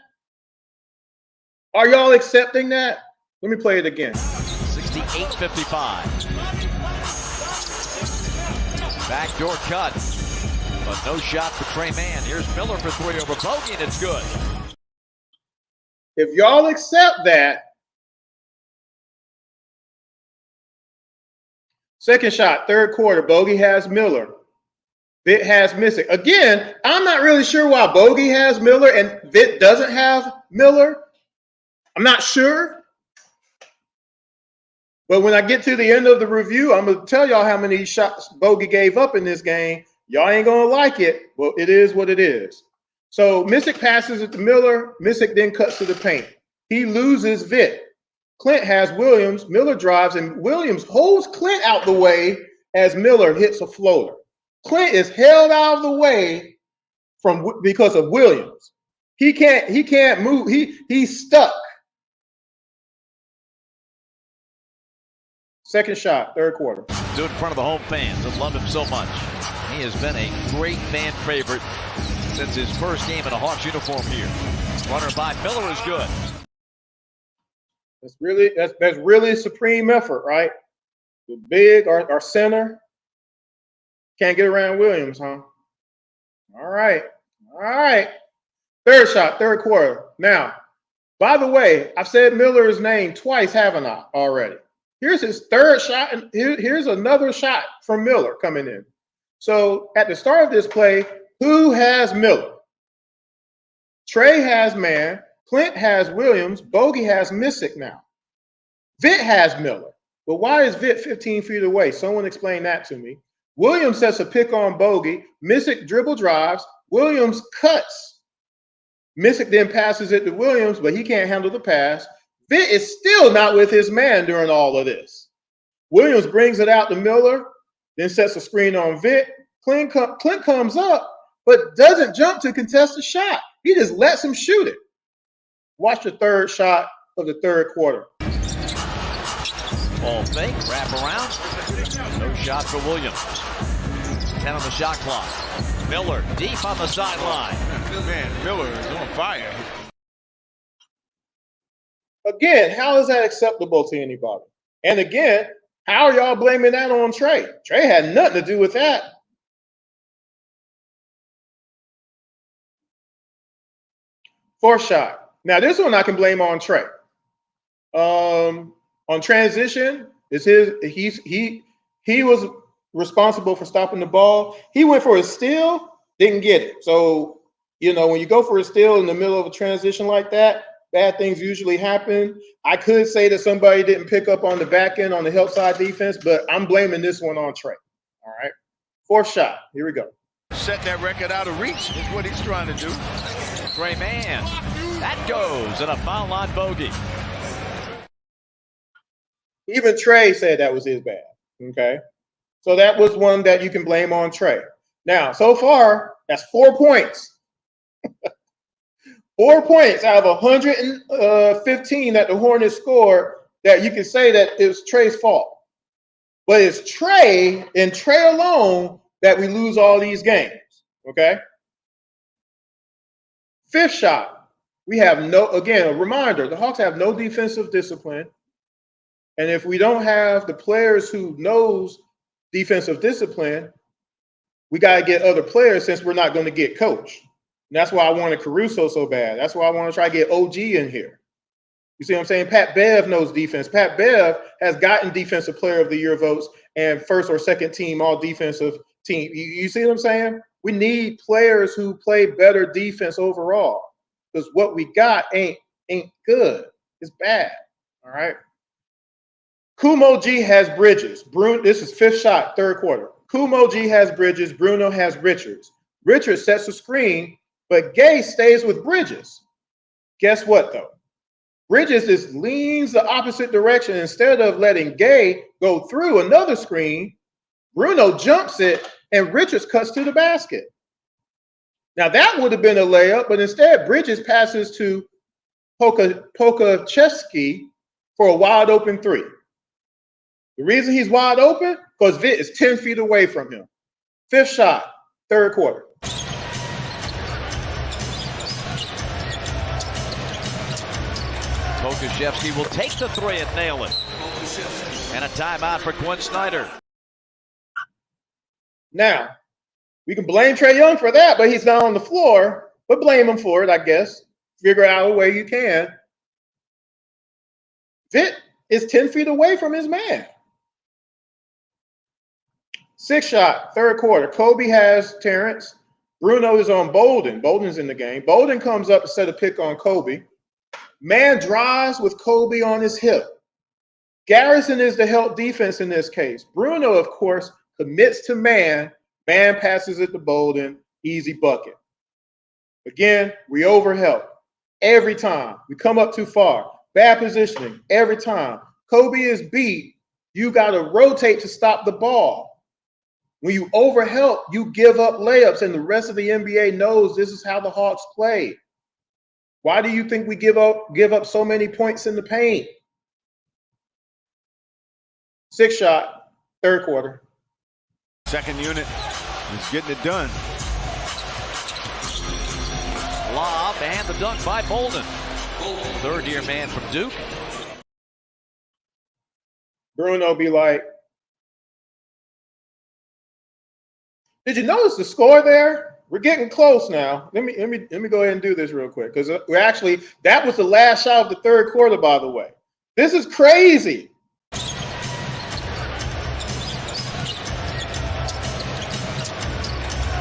Are y'all accepting that? Let me play it again. 68-55. Backdoor cut, but no shot for Trae Mann. Here's Miller for three over Bogey, and it's good. If y'all accept that, second shot, third quarter, Bogey has Miller. Vitt has Missick. Again, I'm not really sure why Bogey has Miller and Vitt doesn't have Miller. I'm not sure. But when I get to the end of the review, I'm going to tell y'all how many shots Bogey gave up in this game. Y'all ain't going to like it. Well, it is what it is. So Missick passes it to Miller. Missick then cuts to the paint. He loses Vitt. Clint has Williams. Miller drives, and Williams holds Clint out the way as Miller hits a floater. Clint is held out of the way because of Williams. He can't move. He's stuck. Second shot, third quarter. Do it in front of the home fans that love him so much. He has been a great fan favorite since his first game in a Hawks uniform here. Runner by Miller is good. That's really supreme effort, right? The big, our center, can't get around Williams, huh? All right. Third shot, third quarter. Now, by the way, I've said Miller's name twice, haven't I, already? Here's his third shot, and here's another shot from Miller coming in. So at the start of this play, who has Miller? Trae has man. Clint has Williams. Bogey has Missick now. Vitt has Miller. But why is Vitt 15 feet away? Someone explain that to me. Williams sets a pick on Bogey. Missick dribble drives. Williams cuts. Missick then passes it to Williams, but he can't handle the pass. Vitt is still not with his man during all of this. Williams brings it out to Miller, then sets a screen on Vitt. Clint comes up, but doesn't jump to contest the shot. He just lets him shoot it. Watch the third shot of the third quarter. Ball fake, wrap around. No shot for Williams. 10 on the shot clock. Miller deep on the sideline. Man, Miller is on fire. Again, how is that acceptable to anybody? And again, how are y'all blaming that on Trae? Trae had nothing to do with that. Fourth shot. Now this one I can blame on Trae. On transition, he was responsible for stopping the ball. He went for a steal, didn't get it. So, when you go for a steal in the middle of a transition like that, bad things usually happen. I could say that somebody didn't pick up on the back end on the help side defense, but I'm blaming this one on Trae. All right. Fourth shot. Here we go. Set that record out of reach is what he's trying to do. Trae man. That goes, and a foul line bogey. Even Trae said that was his bad. Okay. So that was one that you can blame on Trae. Now, so far, that's 4 points. 4 points out of 115 that the Hornets scored that you can say that it was Trae's fault. But it's Trae and Trae alone that we lose all these games. Okay. Fifth shot. We have a reminder, the Hawks have no defensive discipline. And if we don't have the players who knows defensive discipline, we got to get other players since we're not going to get coached. And that's why I wanted Caruso so bad. That's why I want to try to get OG in here. You see what I'm saying? Pat Bev knows defense. Pat Bev has gotten Defensive Player of the Year votes and first or second team all defensive team. You see what I'm saying? We need players who play better defense overall because what we got ain't good. It's bad. All right. Kumo G has Bridges. This is fifth shot, third quarter. Kumo G has Bridges. Bruno has Richards. Richards sets a screen, but Gay stays with Bridges. Guess what, though? Bridges just leans the opposite direction. Instead of letting Gay go through another screen, Bruno jumps it, and Richards cuts to the basket. Now, that would have been a layup, but instead, Bridges passes to Pokachevsky for a wide open three. The reason he's wide open, because Vitt is 10 feet away from him. Fifth shot, third quarter. Pokachevsky will take the three and nail it. And a timeout for Quinn Snyder. Now, we can blame Trae Young for that, but he's not on the floor. But blame him for it, I guess. Figure out a way you can. Vitt is 10 feet away from his man. Sixth shot, third quarter. Kobe has Terrence. Bruno is on Bolden. Bolden's in the game. Bolden comes up to set a pick on Kobe. Man drives with Kobe on his hip. Garrison is the help defense in this case. Bruno, of course, commits to man. Man passes it to Bolden. Easy bucket. Again, we overhelp every time. We come up too far. Bad positioning every time. Kobe is beat. You got to rotate to stop the ball. When you overhelp, you give up layups, and the rest of the NBA knows this is how the Hawks play. Why do you think we give up so many points in the paint? Sixth shot, third quarter. Second unit is getting it done. Lob and the dunk by Bolden. Third-year man from Duke. Bruno be like, did you notice the score there? We're getting close now. Let me go ahead and do this real quick because we're actually, that was the last shot of the third quarter, by the way. This is crazy.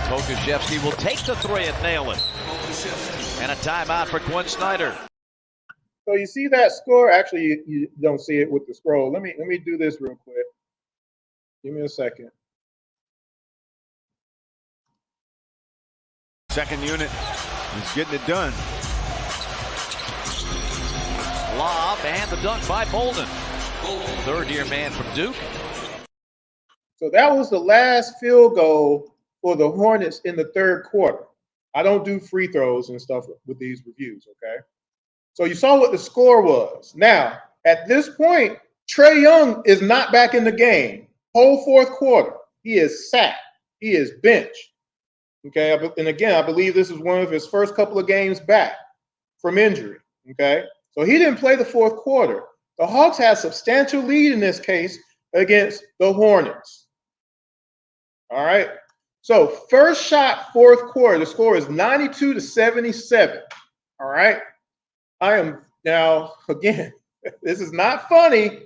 Pokusevski will take the three and nail it. And a timeout for Quinn Snyder. So you see that score? Actually, you don't see it with the scroll. Let me do this real quick. Give me a second. Second unit is getting it done. Lob and the dunk by Bolden. Third-year man from Duke. So that was the last field goal for the Hornets in the third quarter. I don't do free throws and stuff with these reviews, okay? So you saw what the score was. Now, at this point, Trae Young is not back in the game. Whole fourth quarter. He is sat. He is benched. Okay, and again, I believe this is one of his first couple of games back from injury. Okay, so he didn't play the fourth quarter. The Hawks had a substantial lead in this case against the Hornets. All right, so first shot, fourth quarter, the score is 92-77. All right, I am now, again, this is not funny.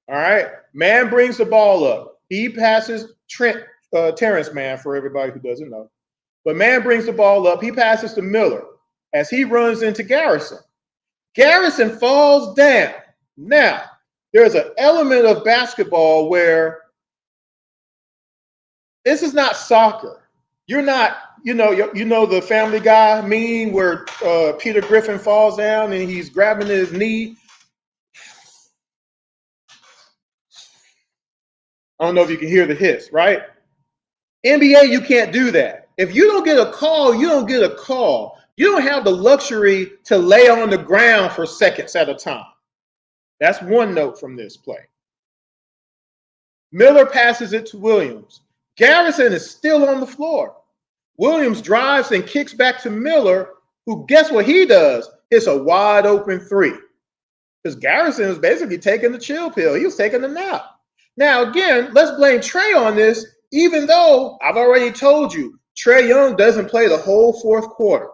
All right, man brings the ball up. He passes Terrence Mann, for everybody who doesn't know. But man brings the ball up. He passes to Miller as he runs into Garrison. Garrison falls down. Now, there's an element of basketball where this is not soccer. You're not, you know the Family Guy meme where Peter Griffin falls down and he's grabbing his knee. I don't know if you can hear the hiss, right? NBA, you can't do that. If you don't get a call, you don't get a call. You don't have the luxury to lay on the ground for seconds at a time. That's one note from this play. Miller passes it to Williams. Garrison is still on the floor. Williams drives and kicks back to Miller, who, guess what he does? It's a wide open three. Because Garrison was basically taking the chill pill. He was taking a nap. Now, again, let's blame Trae on this, even though I've already told you, Trae Young doesn't play the whole fourth quarter.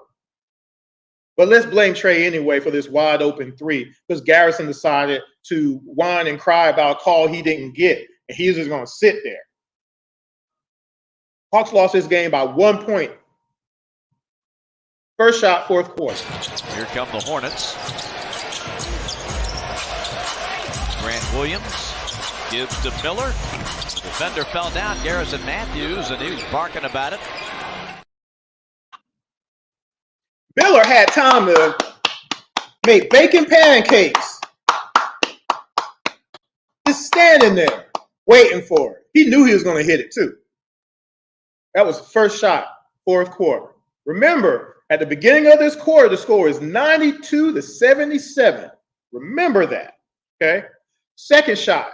But let's blame Trae anyway for this wide open three because Garrison decided to whine and cry about a call he didn't get, and he's just going to sit there. Hawks lost this game by 1 point. First shot, fourth quarter. Here come the Hornets. Grant Williams gives to Miller. Defender fell down, Garrison Matthews, and he was barking about it. Miller had time to make bacon pancakes. Just standing there, waiting for it. He knew he was going to hit it, too. That was the first shot, fourth quarter. Remember, at the beginning of this quarter, the score is 92-77. Remember that, okay? Second shot.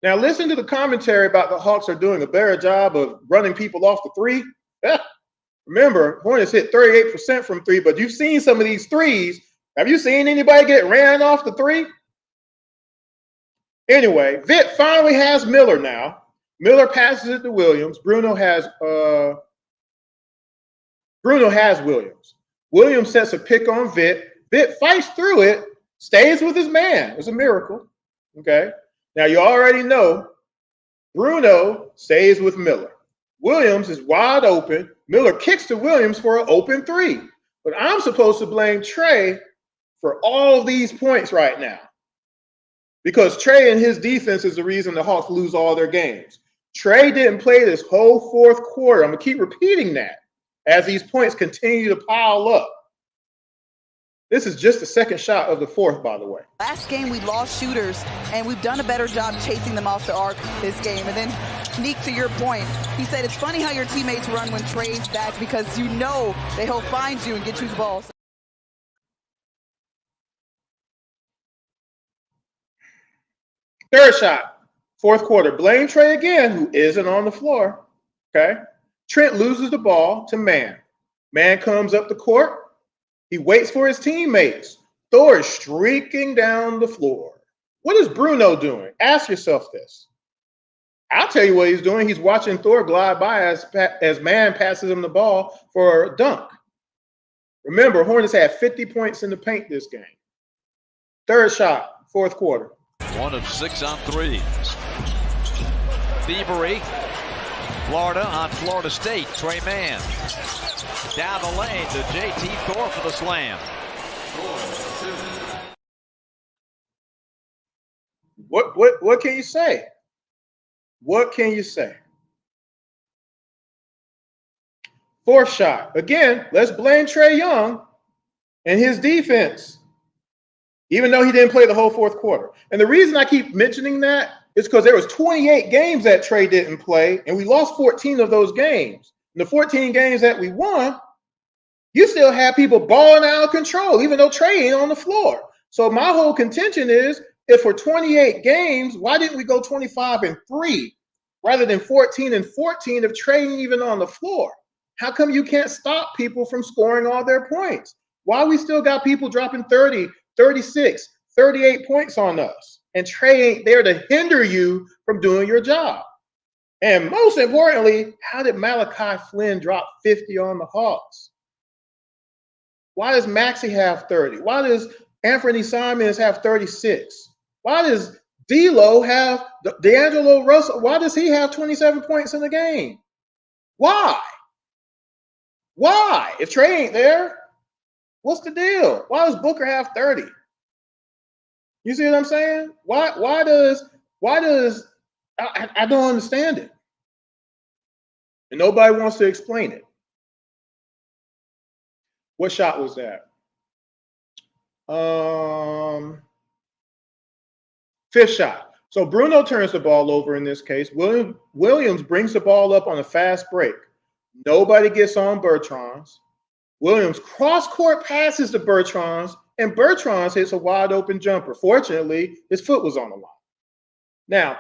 Now, listen to the commentary about the Hawks are doing a better job of running people off the three. Remember, Hornets hit 38% from three, but you've seen some of these threes. Have you seen anybody get ran off the three? Anyway, Vitt finally has Miller now. Miller passes it to Williams. Bruno has Williams. Williams sets a pick on Vitt. Vitt fights through it, stays with his man. It's a miracle. Okay. Now you already know Bruno stays with Miller. Williams is wide open. Miller kicks to Williams for an open three. But I'm supposed to blame Trae for all these points right now, because Trae and his defense is the reason the Hawks lose all their games. Trae didn't play this whole fourth quarter. I'm going to keep repeating that as these points continue to pile up. This is just the second shot of the fourth, by the way. Last game, we lost shooters, and we've done a better job chasing them off the arc this game. And then, Neek, to your point, he said it's funny how your teammates run when Trae's back, because you know that he'll find you and get you the ball. Third shot, fourth quarter. Blame Trae again, who isn't on the floor. Okay. Trent loses the ball to Man. Man comes up the court. He waits for his teammates. Thor is streaking down the floor. What is Bruno doing? Ask yourself this. I'll tell you what he's doing. He's watching Thor glide by as Man passes him the ball for a dunk. Remember, Hornets had 50 points in the paint this game. Third shot, fourth quarter. 1 of 6 on threes. Thievery. Florida on Florida State. Trae Mann. Down the lane to JT Thor for the slam. What can you say? What can you say? Fourth shot. Again, let's blame Trae Young and his defense, even though he didn't play the whole fourth quarter. And the reason I keep mentioning that is because there was 28 games that Trae didn't play, and we lost 14 of those games. In the 14 games that we won, you still have people balling out of control, even though Trae ain't on the floor. So my whole contention is, if for 28 games, why didn't we go 25-3 rather than 14-14 if Trae ain't even on the floor? How come you can't stop people from scoring all their points? Why we still got people dropping 30, 36, 38 points on us, and Trae ain't there to hinder you from doing your job? And most importantly, how did Malachi Flynn drop 50 on the Hawks? Why does Maxey have 30? Why does Anthony Simons have 36? Why does D'Lo have D'Angelo Russell? Why does he have 27 points in the game? Why? Why? If Trae ain't there, what's the deal? Why does Booker have 30? You see what I'm saying? Why does I don't understand it. And nobody wants to explain it. What shot was that? Fifth shot. So Bruno turns the ball over in this case. Williams brings the ball up on a fast break. Nobody gets on Bertrand's. Williams cross-court passes to Bertrand's, and Bertrand's hits a wide-open jumper. Fortunately, his foot was on the line. Now,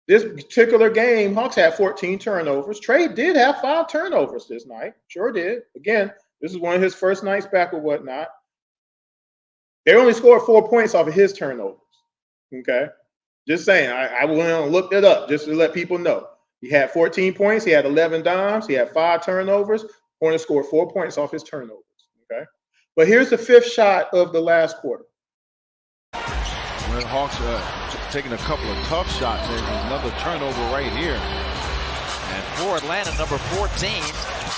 this particular game, Hawks had 14 turnovers. Trae did have 5 turnovers this night. Sure did. Again, this is one of his first nights back or whatnot. They only scored 4 points off of his turnovers. Okay? Just saying. I went and looked it up just to let people know. He had 14 points. He had 11 dimes. He had 5 turnovers. Hornets scored 4 points off his turnovers. Okay? But here's the fifth shot of the last quarter. Well, the Hawks are taking a couple of tough shots. There's another turnover right here. And for Atlanta, number 14,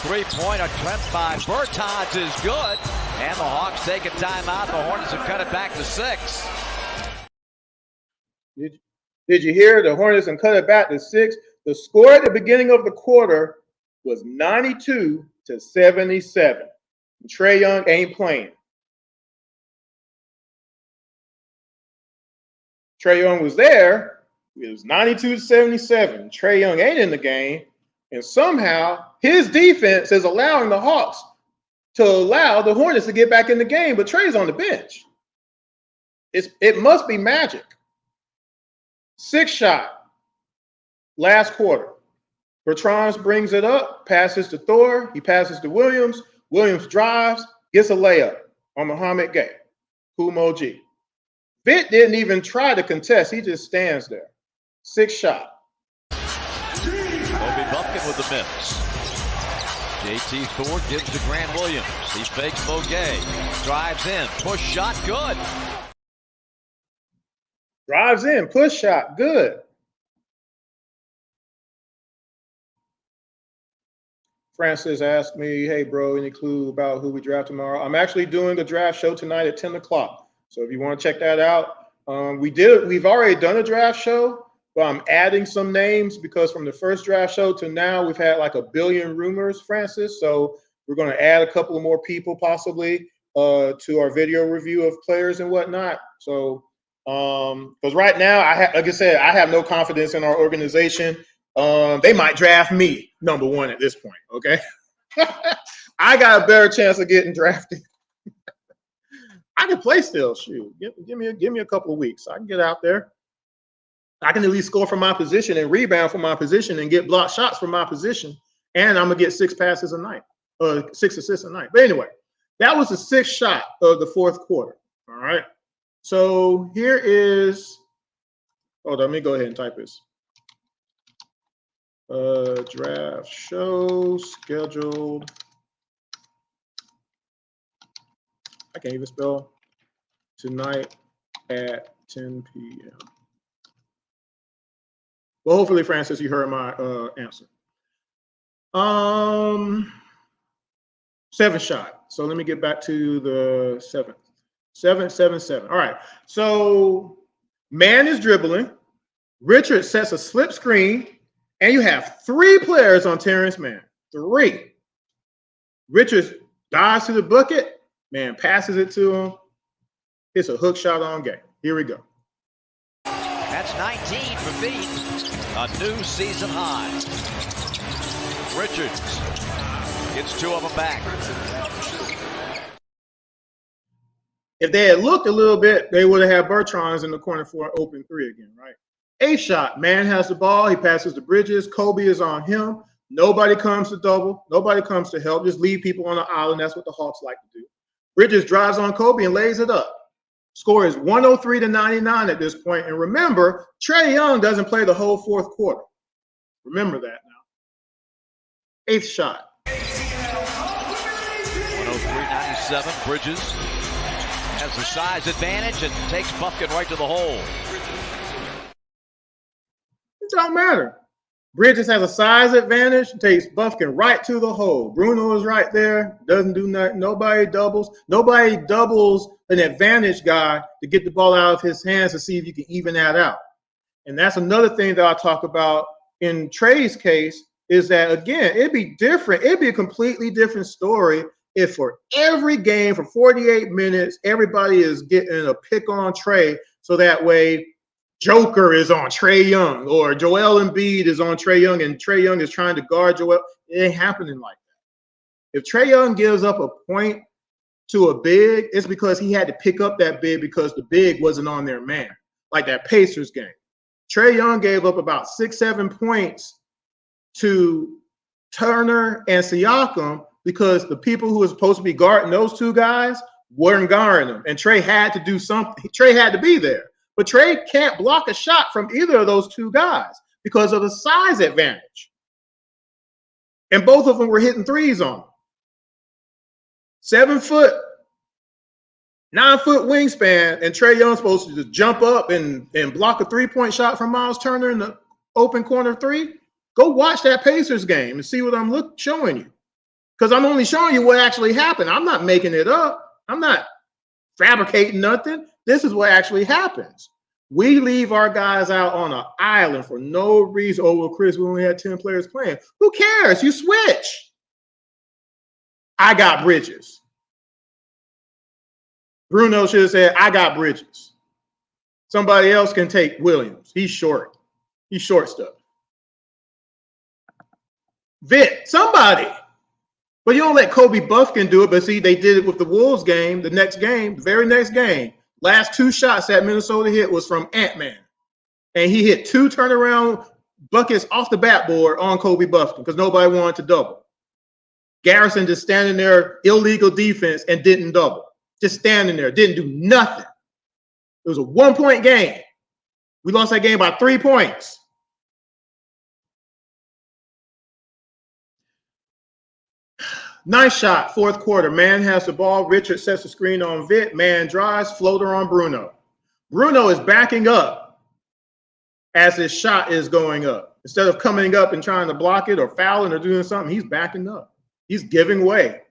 three-point attempt by Bertans is good. And the Hawks take a timeout. The Hornets have cut it back to 6. Did you hear? The Hornets and cut it back to 6. The score at the beginning of the quarter was 92-77. Trae Young ain't playing. Trae Young was there. It was 92-77. Trae Young ain't in the game. And somehow his defense is allowing the Hawks to allow the Hornets to get back in the game, but Trae's on the bench. It must be magic. Sixth shot, last quarter. Bertrand brings it up, passes to Thor. He passes to Williams. Williams drives, gets a layup on Mohamed Gay. Kumo G. Vitt didn't even try to contest. He just stands there. Sixth shot. Obi Bumpkin with the miss. JT Thor gives to Grant Williams. He fakes Bogey. Drives in. Push shot. Good. Drives in. Push shot. Good. Francis asked me, hey, bro, any clue about who we draft tomorrow? I'm actually doing the draft show tonight at 10 o'clock. So if you want to check that out, we've already done a draft show, but I'm adding some names because from the first draft show to now, we've had like a billion rumors, Francis. So we're going to add a couple of more people possibly to our video review of players and whatnot. So because right now, like I said, I have no confidence in our organization. They might draft me number one at this point. Okay, I got a better chance of getting drafted. I can play still. Shoot, give me a couple of weeks. I can get out there. I can at least score from my position and rebound from my position and get block shots from my position. And I'm gonna get 6 passes a night, 6 assists a night. But anyway, that was the 6th shot of the 4th quarter. All right. So here is. Hold on, let me go ahead and type this. Draft show scheduled. I can't even spell tonight at 10 p.m. Well, hopefully, Francis, you heard my answer. 7th shot. So let me get back to the 7th. 7, 7, 7. All right. So man is dribbling. Richard sets a slip screen. And you have 3 players on Terrence Mann. 3. Richards dives to the bucket. Man passes it to him. It's a hook shot on game. Here we go. That's 19 for Beat. A new season high. Richards gets 2 of them back. If they had looked a little bit, they would have had Bertrand's in the corner for an open 3 again, right? 8th shot. Man has the ball. He passes to Bridges. Kobe is on him. Nobody comes to double. Nobody comes to help. Just leave people on the island. That's what the Hawks like to do. Bridges drives on Kobe and lays it up. Score is 103-99 at this point. And remember, Trae Young doesn't play the whole 4th quarter. Remember that now. 8th shot. 103-97. Bridges has the size advantage and takes Buffkin right to the hole. It don't matter. Bridges has a size advantage, takes Buffkin right to the hole. Bruno is right there, doesn't do nothing. Nobody doubles. Nobody doubles an advantage guy to get the ball out of his hands to see if you can even that out. And that's another thing that I'll talk about in Trae's case is that, again, it'd be different. It'd be a completely different story if for every game for 48 minutes, everybody is getting a pick on Trae so that way Joker is on Trae Young or Joel Embiid is on Trae Young and Trae Young is trying to guard Joel. It ain't happening like that. If Trae Young gives up a point to a big, it's because he had to pick up that big because the big wasn't on their man, like that Pacers game. Trae Young gave up about 6-7 points to Turner and Siakam because the people who were supposed to be guarding those 2 guys weren't guarding them. And Trae had to do something. Trae had to be there. But Trae can't block a shot from either of those 2 guys because of the size advantage. And both of them were hitting 3s on him. 7 foot, 9 foot wingspan, and Trae Young's supposed to just jump up and block a 3-point shot from Miles Turner in the open corner 3. Go watch that Pacers game and see what I'm showing you. Because I'm only showing you what actually happened. I'm not making it up. I'm not fabricating nothing. This is what actually happens. We leave our guys out on an island for no reason. Oh, well, Chris, we only had 10 players playing. Who cares? You switch. I got Bridges. Bruno should have said, I got Bridges. Somebody else can take Williams. He's short. He's short stuff. Vic, somebody. But you don't let Kobe Buffkin do it. But see, they did it with the Wolves game, the very next game. Last 2 shots that Minnesota hit was from Ant-Man. And he hit 2 turnaround buckets off the backboard on Kobe Buffkin because nobody wanted to double. Garrison just standing there, illegal defense, and didn't double. Just standing there, didn't do nothing. It was a 1-point game. We lost that game by 3 points. Nice shot, 4th quarter. Man has the ball. Richard sets the screen on Vic. Man drives, floater on Bruno. Bruno is backing up as his shot is going up. Instead of coming up and trying to block it or fouling or doing something, he's backing up. He's giving way.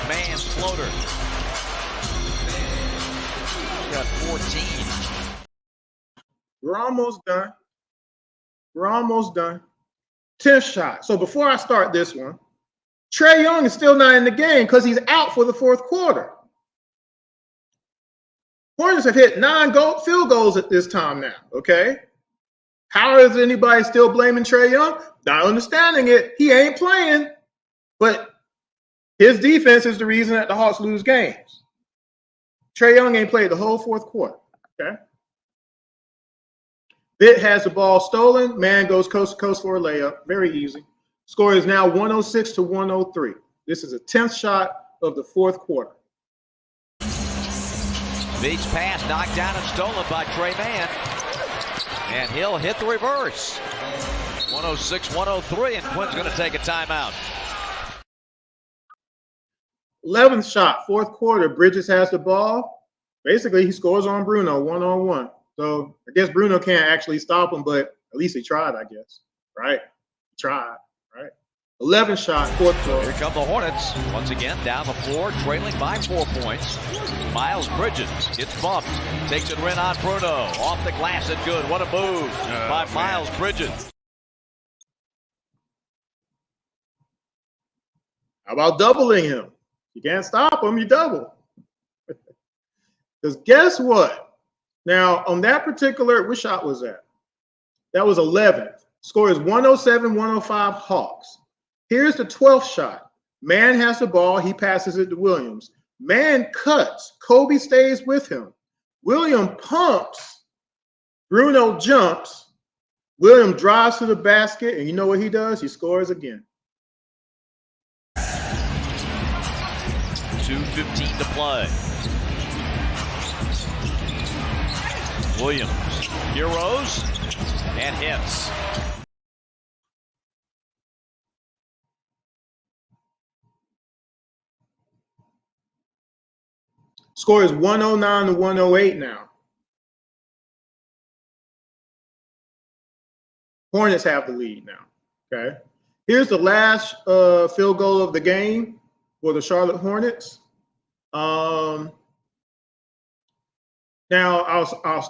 Man's floater. Got 14. We're almost done. We're almost done. 10th shot. So before I start this one, Trae Young is still not in the game because he's out for the fourth quarter. Hornets have hit 9 field goals at this time now, okay? How is anybody still blaming Trae Young? Not understanding it. He ain't playing, but his defense is the reason that the Hawks lose games. Trae Young ain't played the whole fourth quarter, okay? Bit has the ball stolen. Man goes coast to coast for a layup. Very easy. Score is now 106 to 103. This is a 10th shot of the fourth quarter. Beach pass knocked down and stolen by Trae Mann. And he'll hit the reverse. 106-103, and Quinn's going to take a timeout. 11th shot, fourth quarter. Bridges has the ball. Basically, he scores on Bruno one-on-one. So I guess Bruno can't actually stop him, but at least he tried, I guess. Right? He tried, right? 11th shot, fourth quarter. Here come the Hornets. Once again, down the floor, trailing by 4 points. Miles Bridges gets bumped. Takes it in on Bruno. Off the glass and good. What a move by Miles Bridges. How about doubling him? You can't stop him, you double. Because guess what? Now, on that particular, which shot was that? That was 11th. Score is 107-105 Hawks. Here's the 12th shot. Man has the ball. He passes it to Williams. Man cuts. Kobe stays with him. William pumps. Bruno jumps. William drives to the basket, and you know what he does? He scores again. 2:15 to play. Williams heroes and hits. Score is 109 to 108 now. Hornets have the lead now. Okay. Here's the last field goal of the game for the Charlotte Hornets. Now,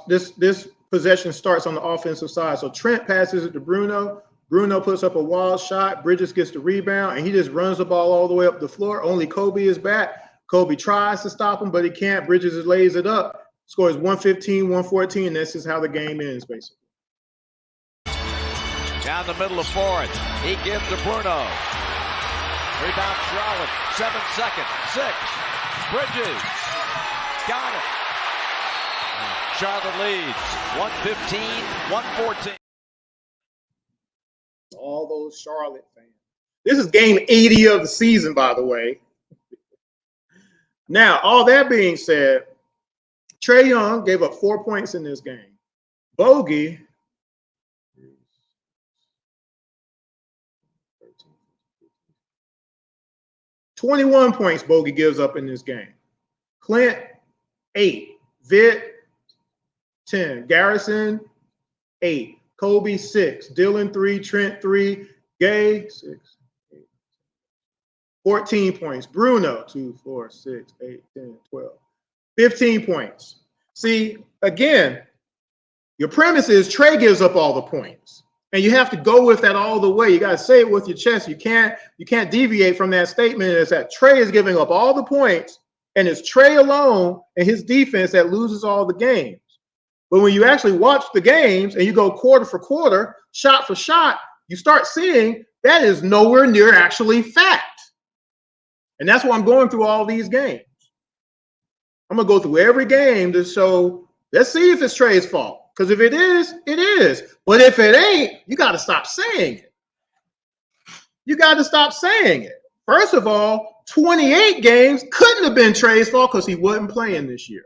this possession starts on the offensive side. So Trent passes it to Bruno. Bruno puts up a wild shot. Bridges gets the rebound, and he just runs the ball all the way up the floor. Only Kobe is back. Kobe tries to stop him, but he can't. Bridges lays it up. Scores 115-114. This is how the game ends, basically. Down the middle of fourth. He gives to Bruno. Rebound Charlotte. 7 seconds. 6. Bridges. Got it. Charlotte leads. 115-114. All those Charlotte fans. This is game 80 of the season, by the way. Now, all that being said, Trae Young gave up 4 points in this game. Bogey, 21 points Bogey gives up in this game. Clint, 8. Vitt, 10. Garrison, 8. Kobe, 6. Dylan, 3. Trent, 3. Gay, 6. 14 points. Bruno, 2, 4, 6, 8, 10, 12. 15 points. See, again, your premise is Trae gives up all the points. And you have to go with that all the way. You got to say it with your chest. You can't deviate from that statement. It's that Trae is giving up all the points, and it's Trae alone and his defense that loses all the games. But when you actually watch the games and you go quarter for quarter, shot for shot, you start seeing that is nowhere near actually fact. And that's why I'm going through all these games. I'm going to go through every game to show, let's see if it's Trae's fault. Because if it is, it is. But if it ain't, you got to stop saying it. You got to stop saying it. First of all, 28 games couldn't have been Trae's fault because he wasn't playing this year.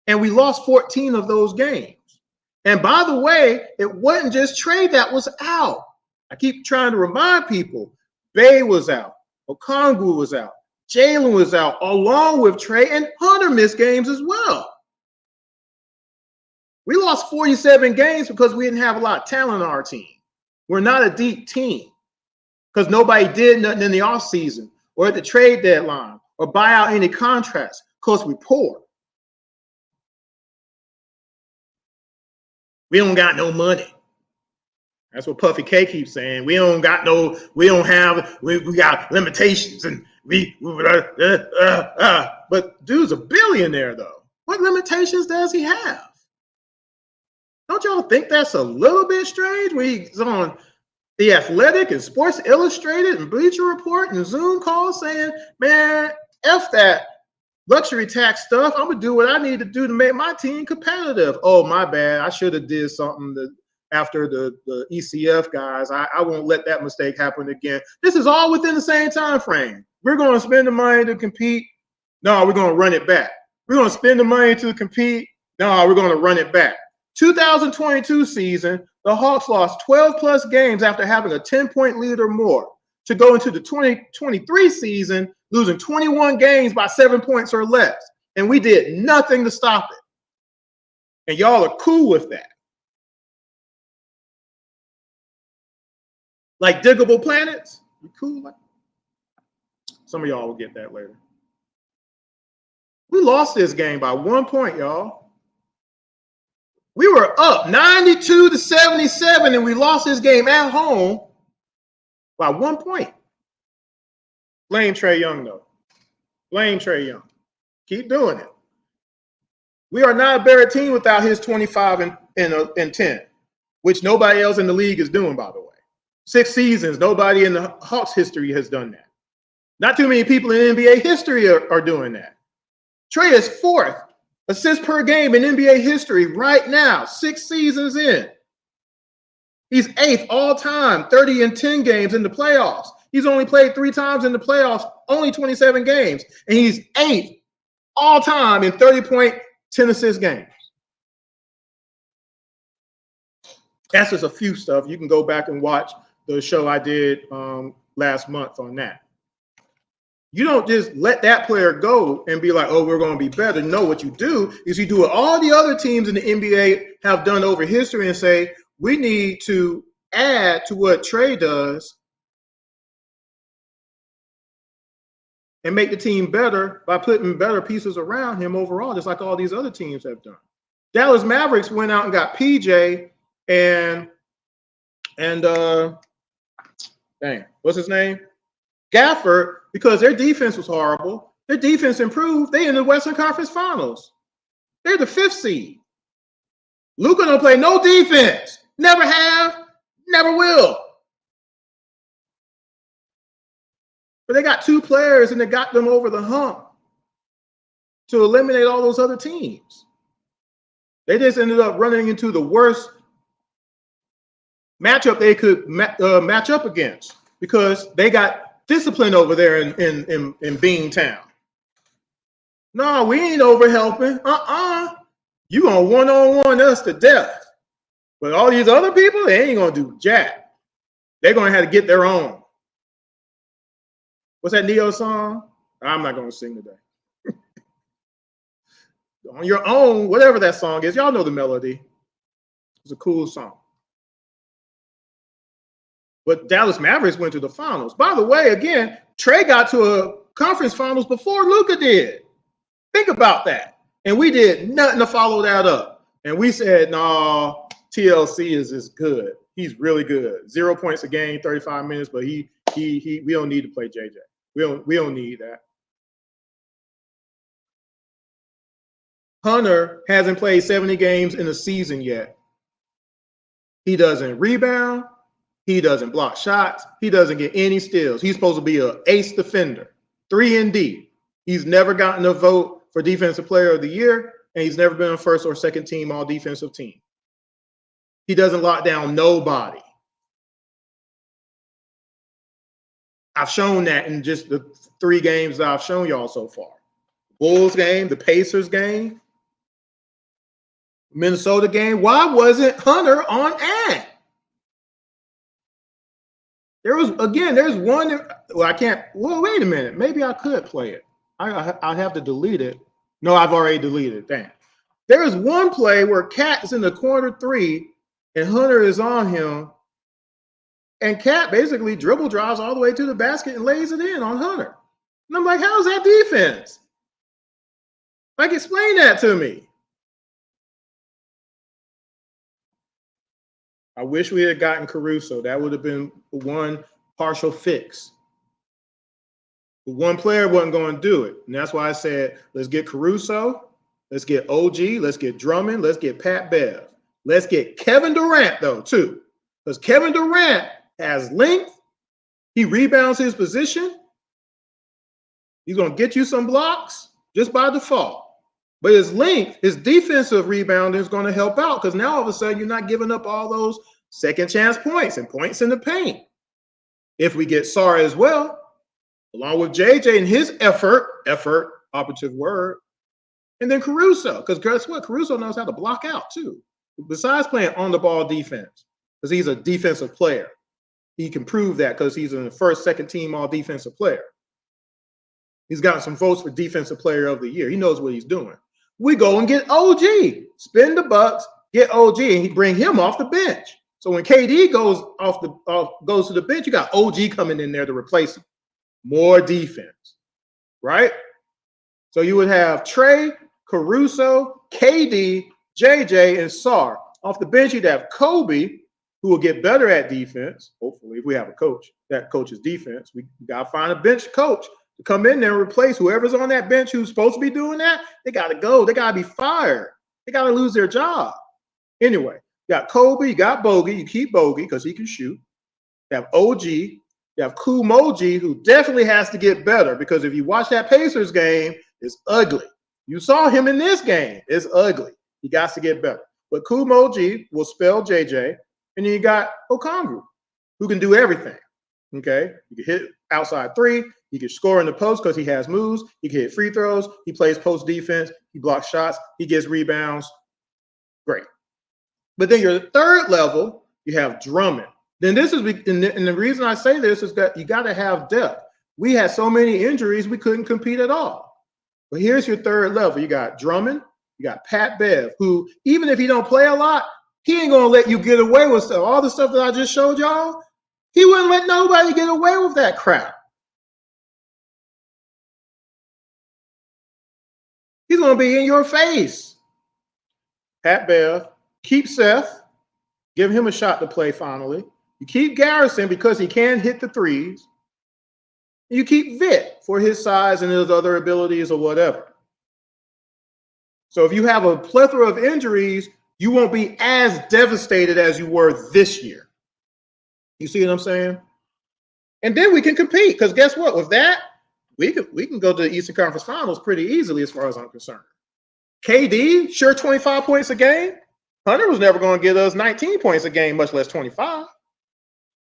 And we lost 14 of those games. And by the way, it wasn't just Trae that was out. I keep trying to remind people, Bey was out. Okongwu was out. Jalen was out along with Trae, and Hunter missed games as well. We lost 47 games because we didn't have a lot of talent on our team. We're not a deep team because nobody did nothing in the offseason or at the trade deadline or buy out any contracts because we're poor. We don't got no money. That's what Puffy K keeps saying. We got limitations and but dude's a billionaire though. What limitations does he have? Don't y'all think that's a little bit strange when he's on The Athletic and Sports Illustrated and Bleacher Report and Zoom calls saying, man, F that luxury tax stuff. I'm going to do what I need to do to make my team competitive. Oh, my bad. I should have did something after the ECF guys. I won't let that mistake happen again. This is all within the same time frame. We're going to spend the money to compete. No, we're going to run it back. We're going to spend the money to compete. No, we're going to run it back. 2022 season, the Hawks lost 12-plus games after having a 10-point lead or more to go into the 2023 season losing 21 games by 7 points or less. And we did nothing to stop it. And y'all are cool with that. Like diggable planets? You cool? Some of y'all will get that later. We lost this game by 1 point, y'all. We were up 92-77, and we lost this game at home by 1 point. Blame Trae Young, though. Blame Trae Young. Keep doing it. We are not a better team without his 25 and 10, which nobody else in the league is doing, by the way. 6 seasons, nobody in the Hawks history has done that. Not too many people in NBA history are doing that. Trae is 4th assists per game in NBA history right now, 6 seasons in. He's 8th all time, 30 and 10 games in the playoffs. He's only played 3 times in the playoffs, only 27 games. And he's 8th all time in 30-point, 10-assist games. That's just a few stuff. You can go back and watch the show I did last month on that. You don't just let that player go and be like, oh, we're going to be better. No, what you do is you do what all the other teams in the NBA have done over history and say, we need to add to what Trae does and make the team better by putting better pieces around him overall, just like all these other teams have done. Dallas Mavericks went out and got PJ and what's his name? Gafford, because their defense was horrible. Their defense improved. They in the Western Conference Finals. They're the 5th seed. Luka don't play no defense. Never have, never will. But they got 2 players and they got them over the hump to eliminate all those other teams. They just ended up running into the worst matchup they could match up against because they got discipline over there in Beantown. No, we ain't over helping. You gonna one-on-one us to death. But all these other people, they ain't gonna do jack. They're gonna have to get their own. What's that Neo song? I'm not gonna sing today. On your own, whatever that song is, y'all know the melody. It's a cool song. But Dallas Mavericks went to the finals. By the way, again, Trae got to a conference finals before Luka did. Think about that. And we did nothing to follow that up. And we said, no, TLC is good. He's really good. 0 points a game, 35 minutes, but we don't need to play JJ. We don't need that. Hunter hasn't played 70 games in a season yet. He doesn't rebound. He doesn't block shots. He doesn't get any steals. He's supposed to be an ace defender, 3 and D. He's never gotten a vote for Defensive Player of the Year, and he's never been a first or second team all-defensive team. He doesn't lock down nobody. I've shown that in just the 3 games that I've shown y'all so far. Bulls game, the Pacers game, Minnesota game. Why wasn't Hunter on ad? there's one. Well, I can't. Well, wait a minute. Maybe I could play it. I have to delete it. No, I've already deleted it. Damn. There is one play where Cat is in the corner three and Hunter is on him. And Cat basically dribble drives all the way to the basket and lays it in on Hunter. And I'm like, how's that defense? Like, explain that to me. I wish we had gotten Caruso. That would have been one partial fix. But one player wasn't going to do it. And that's why I said, let's get Caruso. Let's get OG. Let's get Drummond. Let's get Pat Bev. Let's get Kevin Durant, though, too. Because Kevin Durant has length. He rebounds his position. He's going to get you some blocks just by default. But his length, his defensive rebounding is going to help out because now all of a sudden you're not giving up all those second chance points and points in the paint. If we get Sarr as well, along with JJ and his effort, operative word, and then Caruso, because guess what? Caruso knows how to block out too. Besides playing on the ball defense, because he's a defensive player. He can prove that because he's in the first, second team all defensive player. He's gotten some votes for defensive player of the year. He knows what he's doing. We go and get OG, spend the bucks, get OG, and he bring him off the bench. So when KD goes goes to the bench, you got OG coming in there to replace him. More defense, right? So you would have Trae, Caruso, KD, JJ, and Sarr. Off the bench, you'd have Kobe, who will get better at defense. Hopefully, if we have a coach that coaches defense, we got to find a bench coach to come in there and replace whoever's on that bench who's supposed to be doing that. They got to go. They got to be fired. They got to lose their job. Anyway, you got Kobe, you got Bogey. You keep Bogey because he can shoot. You have OG. You have Kumoji, who definitely has to get better because if you watch that Pacers game, it's ugly. You saw him in this game. It's ugly. He got to get better. But Kumoji will spell JJ. And then you got Okongwu, who can do everything. Okay? You can hit outside three. He can score in the post because he has moves. He can hit free throws. He plays post defense. He blocks shots. He gets rebounds. Great. But then your third level, you have Drummond. Then this is, and the reason I say this is that you got to have depth. We had so many injuries, we couldn't compete at all. But here's your third level. You got Drummond. You got Pat Bev, who even if he don't play a lot, he ain't going to let you get away with stuff. All the stuff that I just showed y'all, he wouldn't let nobody get away with that crap. He's going to be in your face. Pat Bev, keep Seth, give him a shot to play finally. You keep Garrison because he can hit the threes. You keep Vic for his size and his other abilities or whatever. So if you have a plethora of injuries, you won't be as devastated as you were this year. You see what I'm saying? And then we can compete because guess what? With that, we can go to the Eastern Conference Finals pretty easily as far as I'm concerned. KD, sure 25 points a game. Hunter was never going to get us 19 points a game, much less 25.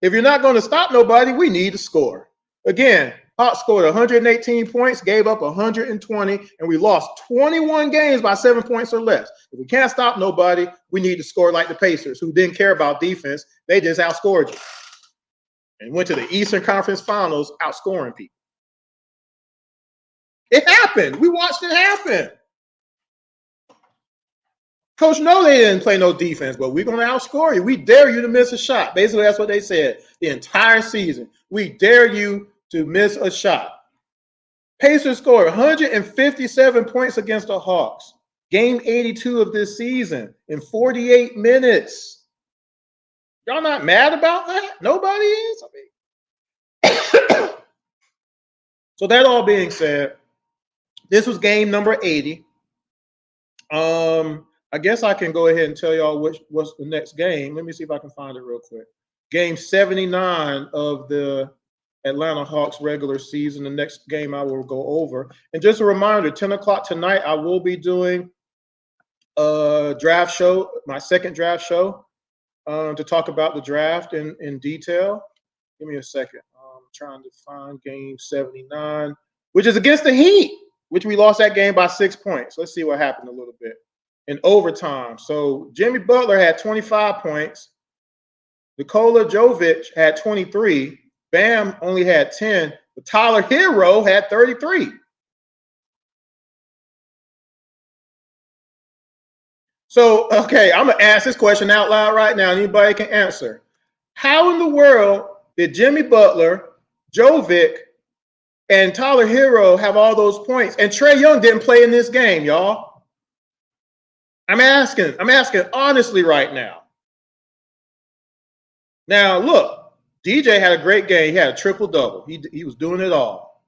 If you're not going to stop nobody, we need to score. Again, Hawks scored 118 points, gave up 120, and we lost 21 games by 7 points or less. If we can't stop nobody, we need to score like the Pacers, who didn't care about defense. They just outscored you and went to the Eastern Conference Finals outscoring people. It happened. We watched it happen. Coach, no, they didn't play no defense, but we're going to outscore you. We dare you to miss a shot. Basically, that's what they said the entire season. We dare you to miss a shot. Pacers scored 157 points against the Hawks. Game 82 of this season in 48 minutes. Y'all not mad about that? Nobody is? So that all being said, this was game number 80. I guess I can go ahead and tell y'all what's the next game. Let me see if I can find it real quick. Game 79 of the Atlanta Hawks regular season. The next game I will go over. And just a reminder, 10 o'clock tonight, I will be doing a draft show, my second draft show, to talk about the draft in detail. Give me a second. I'm trying to find game 79, which is against the Heat, which we lost that game by 6 points. Let's see what happened a little bit. In overtime. So Jimmy Butler had 25 points. Nikola Jovic had 23. Bam only had 10, but Tyler Hero had 33. So, okay, I'm going to ask this question out loud right now. Anybody can answer. How in the world did Jimmy Butler, Joe Vick, and Tyler Hero have all those points? And Trae Young didn't play in this game, y'all. I'm asking honestly right now. Now, look, DJ had a great game. He had a triple-double. He was doing it all.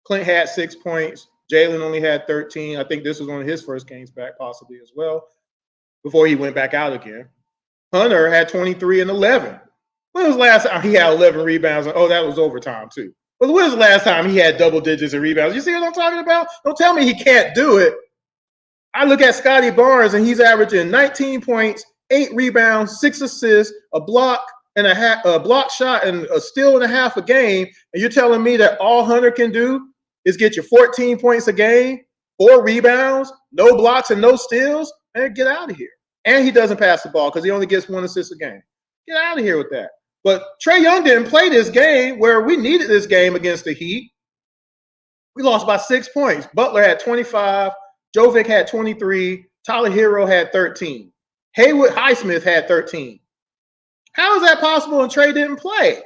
Clint had 6 points. Jalen only had 13. I think this was one of his first games back possibly as well before he went back out again. Hunter had 23 and 11. When was the last time he had 11 rebounds? Oh, that was overtime too. But when was the last time he had double digits in rebounds? You see what I'm talking about? Don't tell me he can't do it. I look at Scotty Barnes and he's averaging 19 points, 8 rebounds, 6 assists, a block and a block shot and a steal and a half a game. And you're telling me that all Hunter can do is get you 14 points a game, 4 rebounds, no blocks and no steals? Man, get out of here. And he doesn't pass the ball because he only gets 1 assist a game. Get out of here with that. But Trae Young didn't play this game where we needed this game against the Heat. We lost by 6 points. Butler had 25. Jovic had 23. Tyler Hero had 13. Haywood Highsmith had 13. How is that possible and Trae didn't play?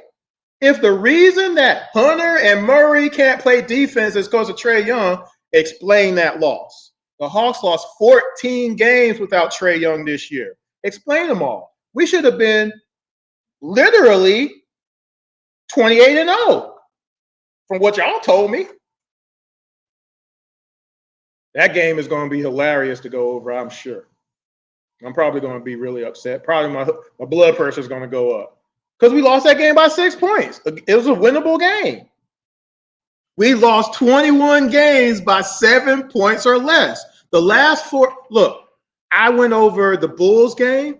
If the reason that Hunter and Murray can't play defense is because of Trae Young, explain that loss. The Hawks lost 14 games without Trae Young this year. Explain them all. We should have been literally 28-0 from what y'all told me. That game is going to be hilarious to go over, I'm sure. I'm probably going to be really upset. Probably my blood pressure is going to go up because we lost that game by 6 points. It was a winnable game. We lost 21 games by 7 points or less. The last 4, look, I went over the Bulls game,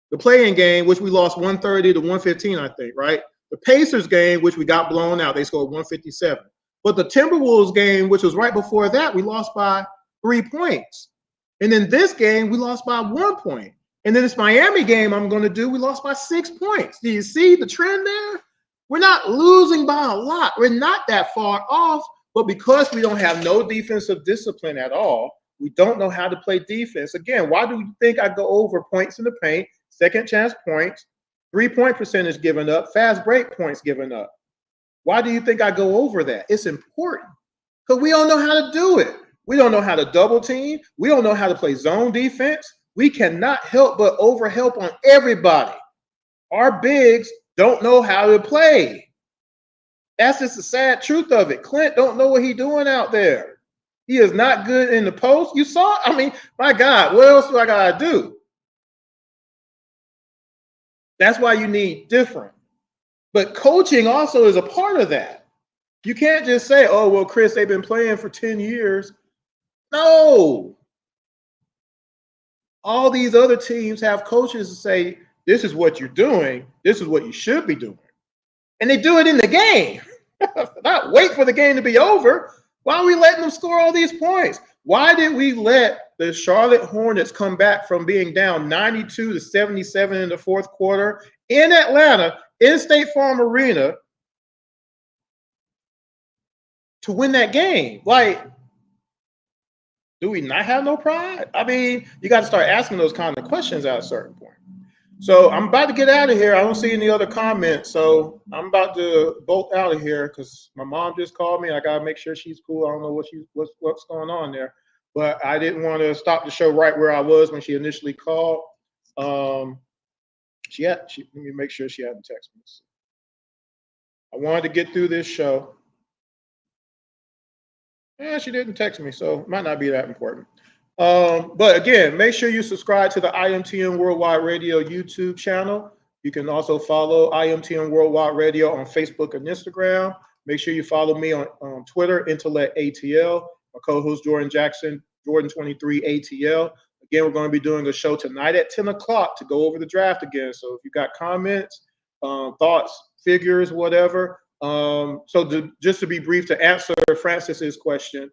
the play-in game, which we lost 130 to 115, I think, right? The Pacers game, which we got blown out, they scored 157. But the Timberwolves game, which was right before that, we lost by 3 points. And then this game, we lost by 1 point. And then this Miami game I'm going to do, we lost by 6 points. Do you see the trend there? We're not losing by a lot. We're not that far off. But because we don't have no defensive discipline at all, we don't know how to play defense. Again, why do you think I go over points in the paint, second chance points, 3-point percentage given up, fast break points given up? Why do you think I go over that? It's important because we don't know how to do it. We don't know how to double team. We don't know how to play zone defense. We cannot help but overhelp on everybody. Our bigs don't know how to play. That's just the sad truth of it. Clint don't know what he's doing out there. He is not good in the post. You saw, I mean, my God, what else do I got to do? That's why you need different. But coaching also is a part of that. You can't just say, oh, well, Chris, they've been playing for 10 years. No. All these other teams have coaches to say, this is what you're doing. This is what you should be doing. And they do it in the game. Not wait for the game to be over. Why are we letting them score all these points? Why did we let the Charlotte Hornets come back from being down 92 to 77 in the fourth quarter in Atlanta, in State Farm Arena, to win that game? Like, do we not have no pride? I mean, you got to start asking those kind of questions at a certain point. So I'm about to get out of here. I don't see any other comments. So I'm about to bolt out of here because my mom just called me. I got to make sure she's cool. I don't know what's going on there. But I didn't want to stop the show right where I was when she initially called. Let me make sure she hadn't texted me. I wanted to get through this show. Yeah, she didn't text me, so it might not be that important. But again, make sure you subscribe to the IMTM Worldwide Radio YouTube channel. You can also follow IMTM Worldwide Radio on Facebook and Instagram. Make sure you follow me on Twitter, Intellect ATL. My co-host Jordan Jackson, Jordan23 ATL. Again, we're going to be doing a show tonight at 10 o'clock to go over the draft again. So if you got comments, thoughts, figures, whatever. Just to be brief, to answer Francis's question,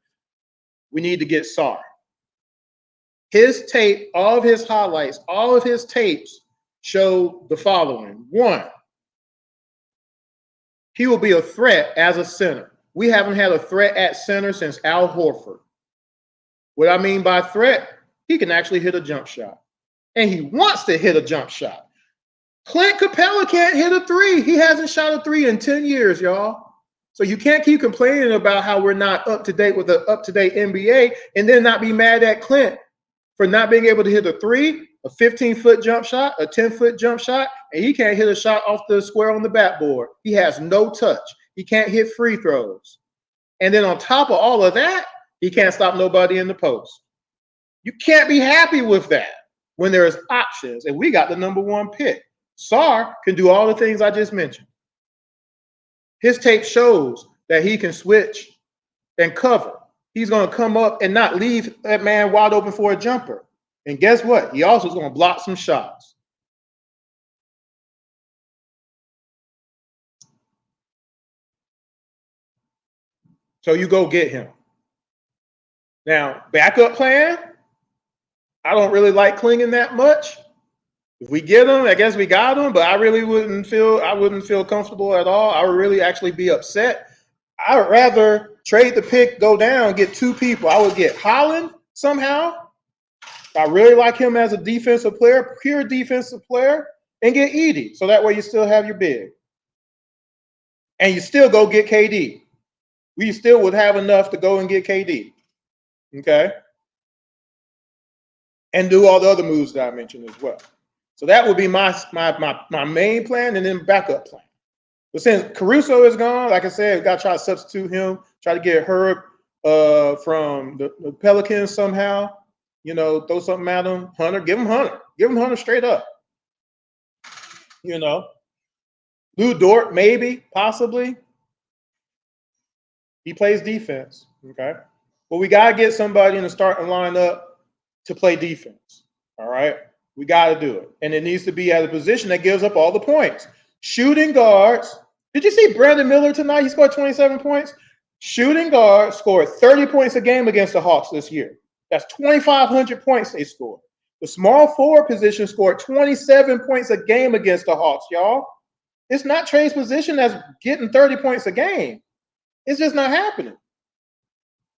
we need to get Sarr. His tape, all of his highlights, all of his tapes show the following. 1, he will be a threat as a center. We haven't had a threat at center since Al Horford. What I mean by threat, he can actually hit a jump shot. And he wants to hit a jump shot. Clint Capella can't hit a three. He hasn't shot a three in 10 years, y'all. So you can't keep complaining about how we're not up to date with the up-to-date NBA and then not be mad at Clint for not being able to hit a three, a 15-foot jump shot, a 10-foot jump shot, and he can't hit a shot off the square on the backboard. He has no touch. He can't hit free throws. And then on top of all of that, he can't stop nobody in the post. You can't be happy with that when there is options, and we got the number one pick. Sarr can do all the things I just mentioned. His tape shows that he can switch and cover. He's going to come up and not leave that man wide open for a jumper. And guess what? He also is going to block some shots. So you go get him. Now, backup plan, I don't really like clinging that much. If we get him, I guess we got him, but I wouldn't feel comfortable at all. I would really actually be upset. I would rather trade the pick, go down, get two people. I would get Holland somehow. I really like him as a defensive player, pure defensive player, and get Edey. So that way you still have your big. And you still go get KD. We still would have enough to go and get KD. Okay? And do all the other moves that I mentioned as well. So that would be my main plan and then backup plan. But since Caruso is gone, like I said, we got to try to substitute him, try to get Herb from the Pelicans somehow. You know, throw something at him. Hunter, give him Hunter. Give him Hunter straight up. You know. Lou Dort, maybe, possibly. He plays defense. Okay. But we got to get somebody in the starting lineup to play defense. All right. We got to do it. And it needs to be at a position that gives up all the points. Shooting guards. Did you see Brandon Miller tonight? He scored 27 points. Shooting guards scored 30 points a game against the Hawks this year. That's 2,500 points they scored. The small forward position scored 27 points a game against the Hawks, y'all. It's not Trae's position that's getting 30 points a game. It's just not happening.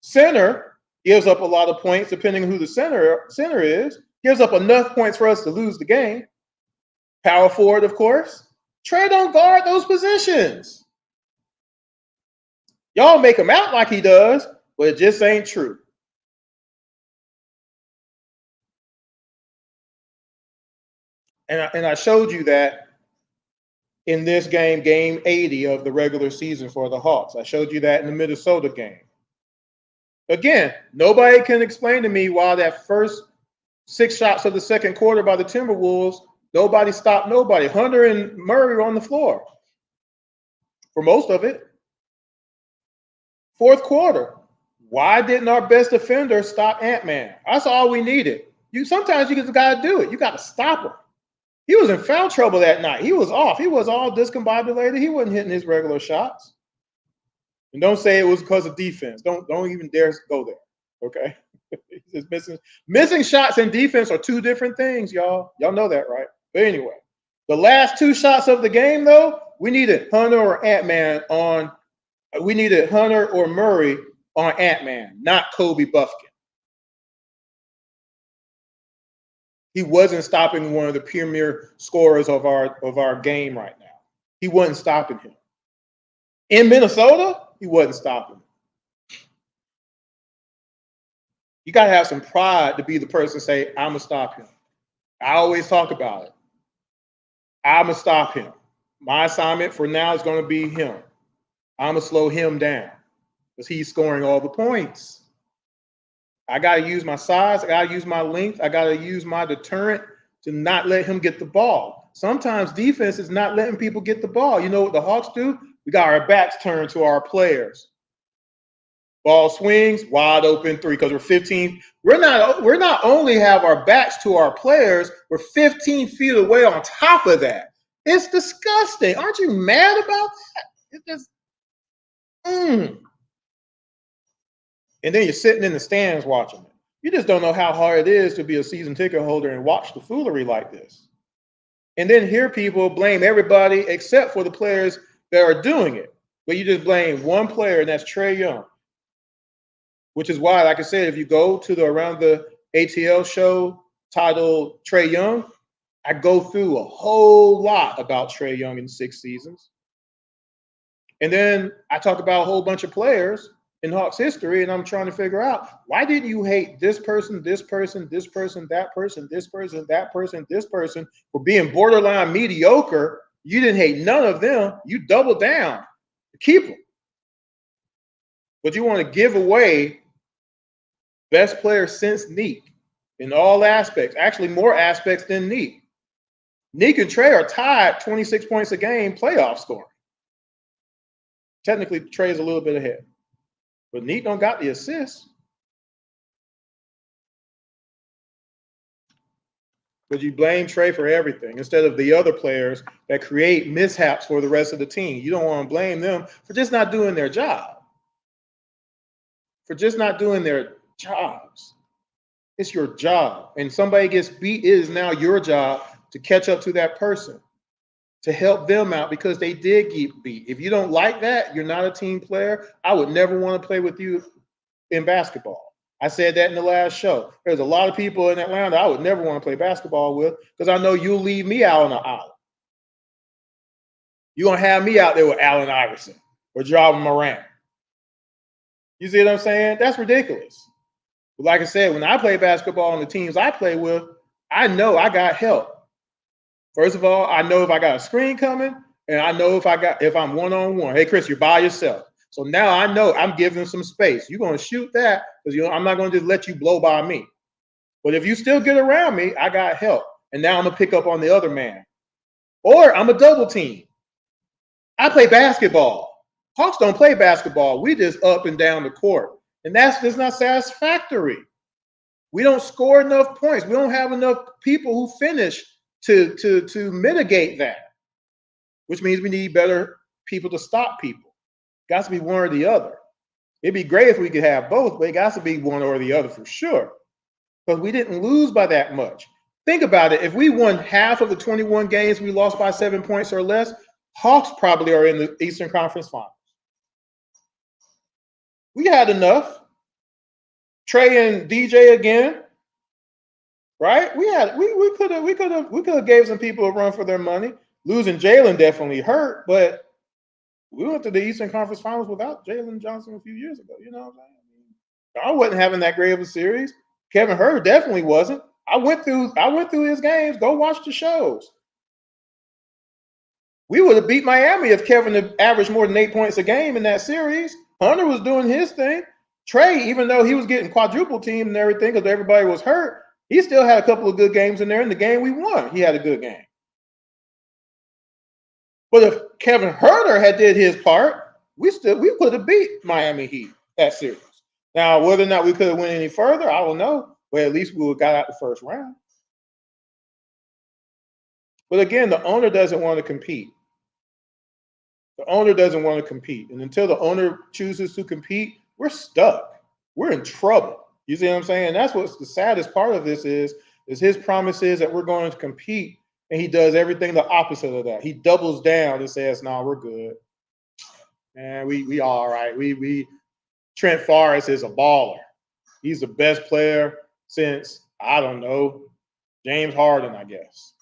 Center gives up a lot of points, depending on who the center is. Gives up enough points for us to lose the game. Power forward, of course. Trae don't guard those positions. Y'all make him out like he does, but it just ain't true. And I showed you that in this game, game 80 of the regular season for the Hawks. I showed you that in the Minnesota game. Again, nobody can explain to me why that first 6 shots of the second quarter by the Timberwolves, nobody stopped nobody. Hunter and Murray were on the floor for most of it. Fourth quarter, why didn't our best defender stop Ant-Man? That's all we needed. Sometimes you just got to do it. You got to stop him. He was in foul trouble that night. He was off. He was all discombobulated. He wasn't hitting his regular shots. And don't say it was because of defense. Don't even dare go there. Okay? He's just missing shots and defense are two different things, y'all. Y'all know that, right? But anyway, the last 2 shots of the game, though, we needed Hunter or Ant-Man on. We needed Hunter or Murray on Ant-Man, not Kobe Buffkin. He wasn't stopping one of the premier scorers of our game right now. He wasn't stopping him. In Minnesota, he wasn't stopping him. You got to have some pride to be the person to say, I'm going to stop him. I always talk about it. I'm going to stop him. My assignment for now is going to be him. I'm going to slow him down because he's scoring all the points. I got to use my size. I got to use my length. I got to use my deterrent to not let him get the ball. Sometimes defense is not letting people get the ball. You know what the Hawks do? We got our backs turned to our players. Ball swings, wide open 3 because we're 15. We're not only have our backs to our players, we're 15 feet away on top of that. It's disgusting. Aren't you mad about that? It's just, And then you're sitting in the stands watching it. You just don't know how hard it is to be a season ticket holder and watch the foolery like this. And then hear people blame everybody except for the players that are doing it. But you just blame one player, and that's Trae Young. Which is why, like I said, if you go to the Around the ATL show titled Trae Young, I go through a whole lot about Trae Young in 6 seasons. And then I talk about a whole bunch of players in Hawks history, and I'm trying to figure out, why didn't you hate this person, this person, this person, that person, this person, that person, this person for being borderline mediocre? You didn't hate none of them. You doubled down to keep them. But you want to give away best player since Neek in all aspects, actually more aspects than Neek. Neek and Trae are tied 26 points a game playoff scoring. Technically, Trae's a little bit ahead. But Neek don't got the assists. But you blame Trae for everything instead of the other players that create mishaps for the rest of the team. You don't want to blame them for just not doing their job. For just not doing their jobs. It's your job. And somebody gets beat, it is now your job to catch up to that person, to help them out because they did get beat. If you don't like that, you're not a team player. I would never want to play with you in basketball. I said that in the last show. There's a lot of people in Atlanta I would never want to play basketball with because I know you'll leave me out on the island. You're going to have me out there with Allen Iverson or John Morant. You see what I'm saying? That's ridiculous. But like I said, when I play basketball on the teams I play with, I know I got help. First of all, I know if I got a screen coming, and I know if I'm one-on-one. Hey, Chris, you're by yourself. So now I know I'm giving some space. You're going to shoot that because I'm not going to just let you blow by me. But if you still get around me, I got help. And now I'm going to pick up on the other man. Or I'm a double team. I play basketball. Hawks don't play basketball. We just up and down the court. And that's just not satisfactory. We don't score enough points. We don't have enough people who finish to mitigate that, which means we need better people to stop people. Got to be one or the other. It'd be great if we could have both, but it got to be one or the other for sure. Because we didn't lose by that much. Think about it. If we won half of the 21 games we lost by 7 points or less, Hawks probably are in the Eastern Conference Finals. We had enough. Trae and DJ again, right? We could have gave some people a run for their money. Losing Jalen definitely hurt, but we went to the Eastern Conference Finals without Jalen Johnson a few years ago. You know what I'm saying? I wasn't having that great of a series. Kevin Huerter definitely wasn't. I went through his games. Go watch the shows. We would have beat Miami if Kevin had averaged more than 8 points a game in that series. Hunter was doing his thing. Trae, even though he was getting quadruple teamed and everything because everybody was hurt, he still had a couple of good games in there. In the game we won, he had a good game. But if Kevin Huerter had did his part, we could have beat Miami Heat that series. Now, whether or not we could have went any further, I don't know. But at least we would have got out the first round. But again, the owner doesn't want to compete. The owner doesn't want to compete. And until the owner chooses to compete, we're stuck. We're in trouble. You see what I'm saying? That's what's the saddest part of this is his promises that we're going to compete, and he does everything the opposite of that. He doubles down and says, "No, we're good. And we all right. We Trent Forrest is a baller. He's the best player since, I don't know, James Harden, I guess."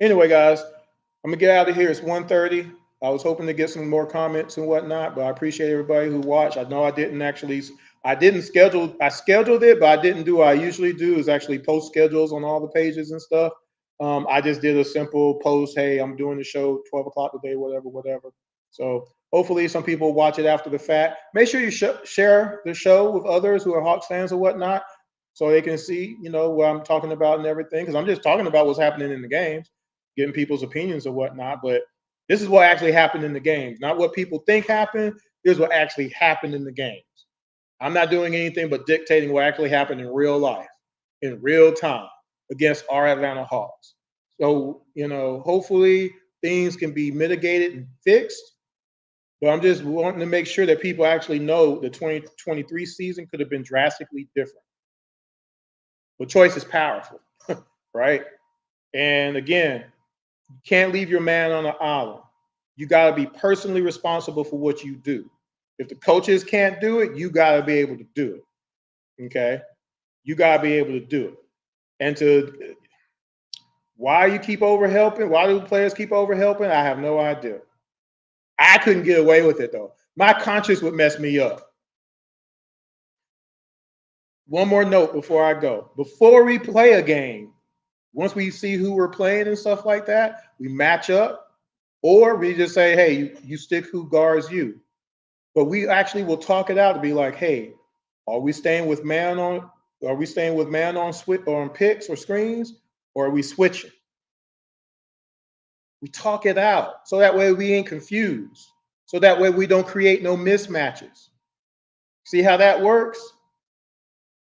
Anyway, guys, I'm going to get out of here. It's 1:30. I was hoping to get some more comments and whatnot, but I appreciate everybody who watched. I know I scheduled it, but I didn't do what I usually do is actually post schedules on all the pages and stuff. I just did a simple post, hey, I'm doing the show 12 o'clock today, whatever. So hopefully some people watch it after the fact. Make sure you share the show with others who are Hawks fans or whatnot so they can see, what I'm talking about and everything, because I'm just talking about what's happening in the games, getting people's opinions or whatnot, but this is what actually happened in the games, not what people think happened. Here's what actually happened in the games. I'm not doing anything but dictating what actually happened in real life, in real time, against our Atlanta Hawks. So, hopefully things can be mitigated and fixed. But I'm just wanting to make sure that people actually know the 2023 season could have been drastically different. But choice is powerful, right? And again, You can't leave your man on an island. You got to be personally responsible for what you do. If the coaches can't do it, you got to be able to do it. Okay? You got to be able to do it. And why you keep over helping? Why do players keep over helping? I have no idea. I couldn't get away with it, though. My conscience would mess me up. One more note before I go. Before we play a game, once we see who we're playing and stuff like that, we match up, or we just say, hey, you stick who guards you. But we actually will talk it out to be like, hey, are we staying with man on picks or screens, or are we switching? We talk it out so that way we ain't confused. So that way we don't create no mismatches. See how that works?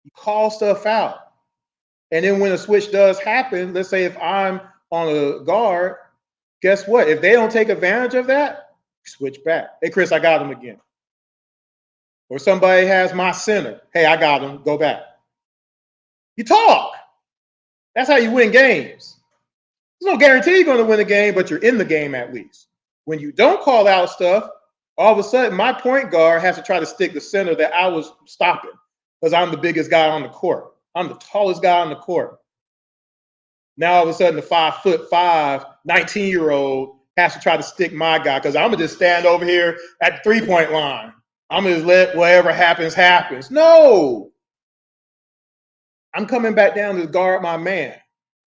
You call stuff out. And then when a switch does happen, let's say if I'm on a guard, guess what? If they don't take advantage of that, switch back. Hey, Chris, I got him again. Or somebody has my center. Hey, I got him. Go back. You talk. That's how you win games. There's no guarantee you're going to win a game, but you're in the game at least. When you don't call out stuff, all of a sudden my point guard has to try to stick the center that I was stopping because I'm the biggest guy on the court. I'm the tallest guy on the court. Now all of a sudden the 5'5", 19-year-old has to try to stick my guy because I'm going to just stand over here at the 3-point line. I'm going to just let whatever happens, happens. No. I'm coming back down to guard my man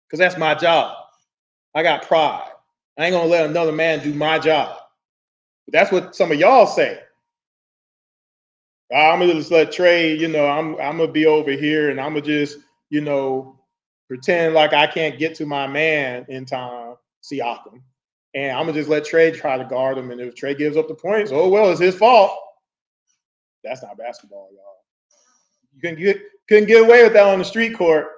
because that's my job. I got pride. I ain't going to let another man do my job. But that's what some of y'all say. I'm going to just let Trae, I'm going to be over here and I'm going to just, pretend like I can't get to my man in time, Siakam. And I'm going to just let Trae try to guard him. And if Trae gives up the points, oh, well, it's his fault. That's not basketball, y'all. You couldn't get away with that on the street court.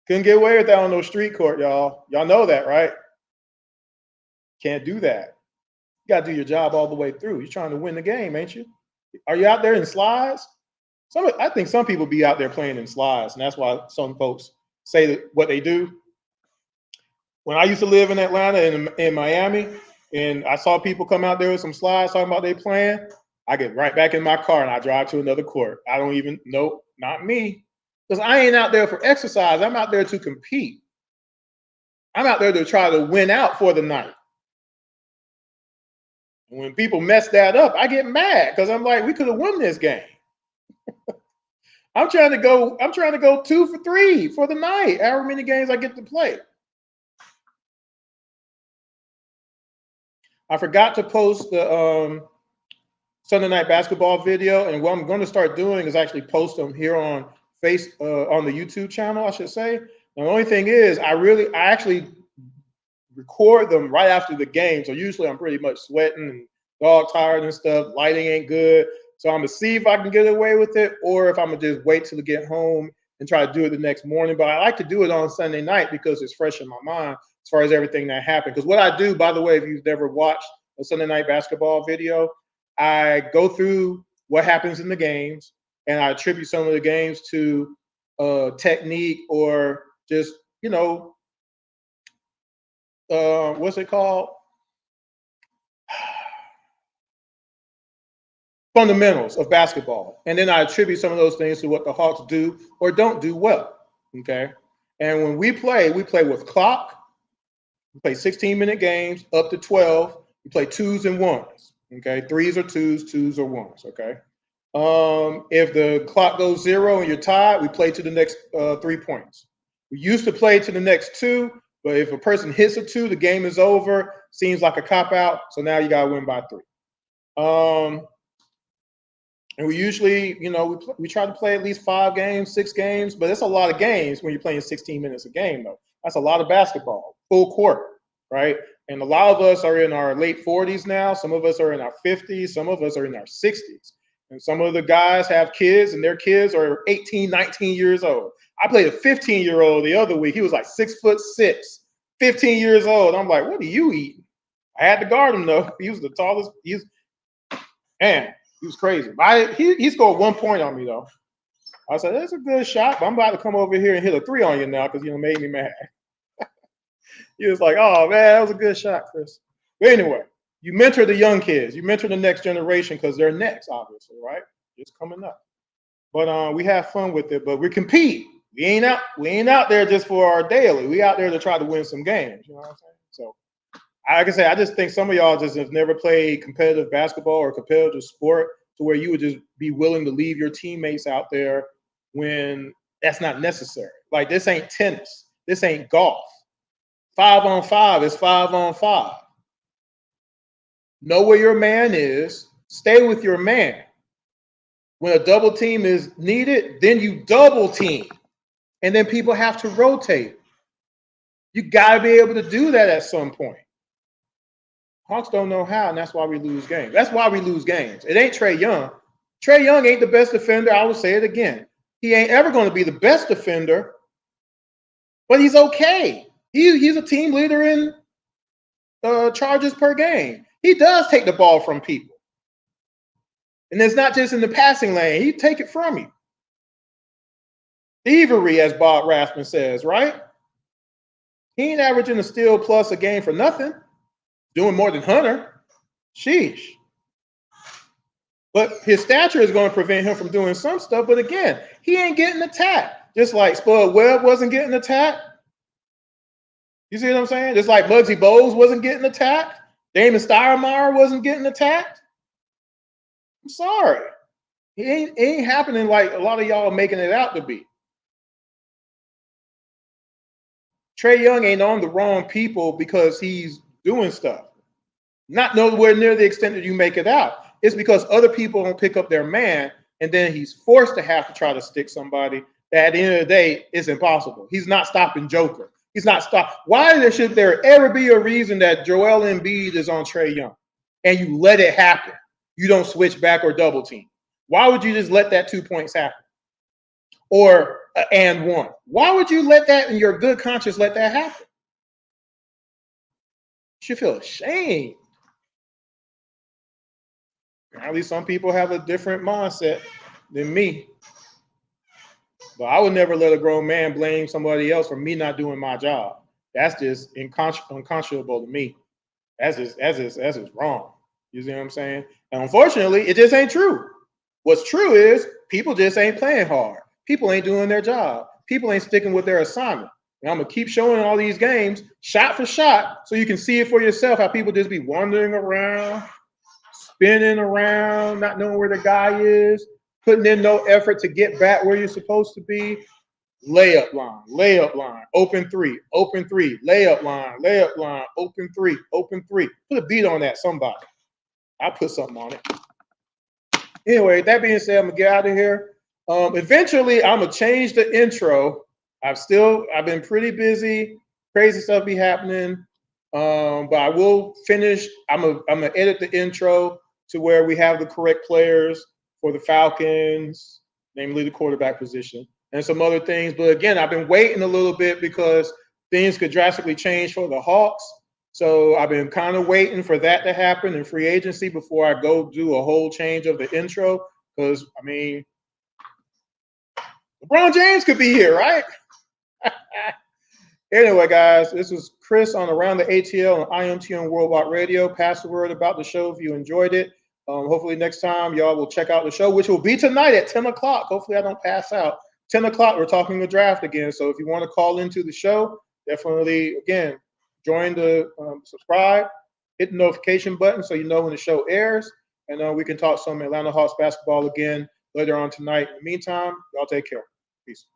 Couldn't get away with that on no street court, y'all. Y'all know that, right? Can't do that. You got to do your job all the way through. You're trying to win the game, ain't you? Are you out there in slides? I think some people be out there playing in slides, and that's why some folks say that what they do. When I used to live in Atlanta and in Miami, and I saw people come out there with some slides talking about they playing, I get right back in my car and I drive to another court. I don't even, nope, not me. Because I ain't out there for exercise. I'm out there to compete. I'm out there to try to win out for the night. And when people mess that up, I get mad because I'm like, we could have won this game. I'm trying to go 2 for 3 for the night, however many games I get to play. I forgot to post the Sunday night basketball video, and what I'm going to start doing is actually post them here on on the YouTube channel, I should say. And the only thing is, I actually record them right after the game. So usually I'm pretty much sweating and dog tired and stuff. Lighting ain't good. So I'm going to see if I can get away with it or if I'm going to just wait till I get home and try to do it the next morning. But I like to do it on Sunday night because it's fresh in my mind as far as everything that happened. Because what I do, by the way, if you've never watched a Sunday night basketball video, I go through what happens in the games and I attribute some of the games to technique or just, what's it called? Fundamentals of basketball. And then I attribute some of those things to what the Hawks do or don't do well. Okay. And when we play with clock. We play 16-minute games up to 12. We play 2s and 1s. Okay. 3s or 2s, 2s or 1s. Okay. If the clock goes 0 and you're tied, we play to the next 3 points. We used to play to the next 2, but if a person hits a 2, the game is over. Seems like a cop-out. So now you got to win by 3. And we usually, we try to play at least 5 games, 6 games, but it's a lot of games when you're playing 16 minutes a game, though. That's a lot of basketball, full court, right? And a lot of us are in our late 40s now. Some of us are in our 50s. Some of us are in our 60s. And some of the guys have kids, and their kids are 18, 19 years old. I played a 15-year-old the other week. He was like 6'6", 15 years old. I'm like, what are you eating? I had to guard him, though. He was the tallest. He was crazy. He scored 1 point on me, though. I said, that's a good shot, but I'm about to come over here and hit a 3 on you now because you made me mad. He was like, oh, man, that was a good shot, Chris. But anyway, you mentor the young kids. You mentor the next generation because they're next, obviously, right? Just coming up. But we have fun with it. But we compete. We ain't out there just for our daily. We out there to try to win some games. You know what I'm saying? So, like I say, I just think some of y'all just have never played competitive basketball or competitive sport to where you would just be willing to leave your teammates out there when that's not necessary. Like, this ain't tennis. This ain't golf. 5-on-5 is 5-on-5. Know where your man is. Stay with your man. When a double team is needed, then you double team. And then people have to rotate. You got to be able to do that at some point. Hawks don't know how, and that's why we lose games. That's why we lose games. It ain't Trae Young. Trae Young ain't the best defender. I will say it again. He ain't ever going to be the best defender, but he's okay. He's a team leader in charges per game. He does take the ball from people. And it's not just in the passing lane. He take it from you. Thievery, as Bob Rathman says, right? He ain't averaging a steal plus a game for nothing. Doing more than Hunter. Sheesh. But his stature is going to prevent him from doing some stuff. But again, he ain't getting attacked. Just like Spud Webb wasn't getting attacked. You see what I'm saying? Just like Muggsy Bogues wasn't getting attacked. Damon Stoudemire wasn't getting attacked. I'm sorry. It ain't happening like a lot of y'all are making it out to be. Trae Young ain't on the wrong people because he's doing stuff. Not nowhere near the extent that you make it out. It's because other people don't pick up their man, and then he's forced to have to try to stick somebody that at the end of the day is impossible. He's not stopping Joker. He's not stopping. Why should there ever be a reason that Joel Embiid is on Trae Young and you let it happen? You don't switch back or double team. Why would you just let that 2 points happen? Or and one. Why would you let that in your good conscience let that happen? You should feel ashamed. At least some people have a different mindset than me. But I would never let a grown man blame somebody else for me not doing my job. That's just unconscionable to me. That's just wrong. You see what I'm saying? And unfortunately, it just ain't true. What's true is people just ain't playing hard. People ain't doing their job. People ain't sticking with their assignment. And I'm going to keep showing all these games shot for shot so you can see it for yourself how people just be wandering around, spinning around, not knowing where the guy is, putting in no effort to get back where you're supposed to be. Layup line, open three, layup line, open three. Put a beat on that, somebody. I'll put something on it. Anyway, that being said, I'm going to get out of here. Eventually, I'm going to change the intro. I've been pretty busy. Crazy stuff be happening. But I will finish. I'm gonna edit the intro to where we have the correct players for the Falcons, namely the quarterback position, and some other things. But again, I've been waiting a little bit because things could drastically change for the Hawks. So I've been kind of waiting for that to happen in free agency before I go do a whole change of the intro. Because, I mean, LeBron James could be here, right? Anyway, guys, this is Chris on Around the ATL on IMTM Worldwide Radio. Pass the word about the show if you enjoyed it. Hopefully next time y'all will check out the show, which will be tonight at 10 o'clock. Hopefully I don't pass out. 10 o'clock, we're talking the draft again. So if you want to call into the show, definitely, again, join the subscribe, hit the notification button so you know when the show airs. And we can talk some Atlanta Hawks basketball again later on tonight. In the meantime, y'all take care. Peace.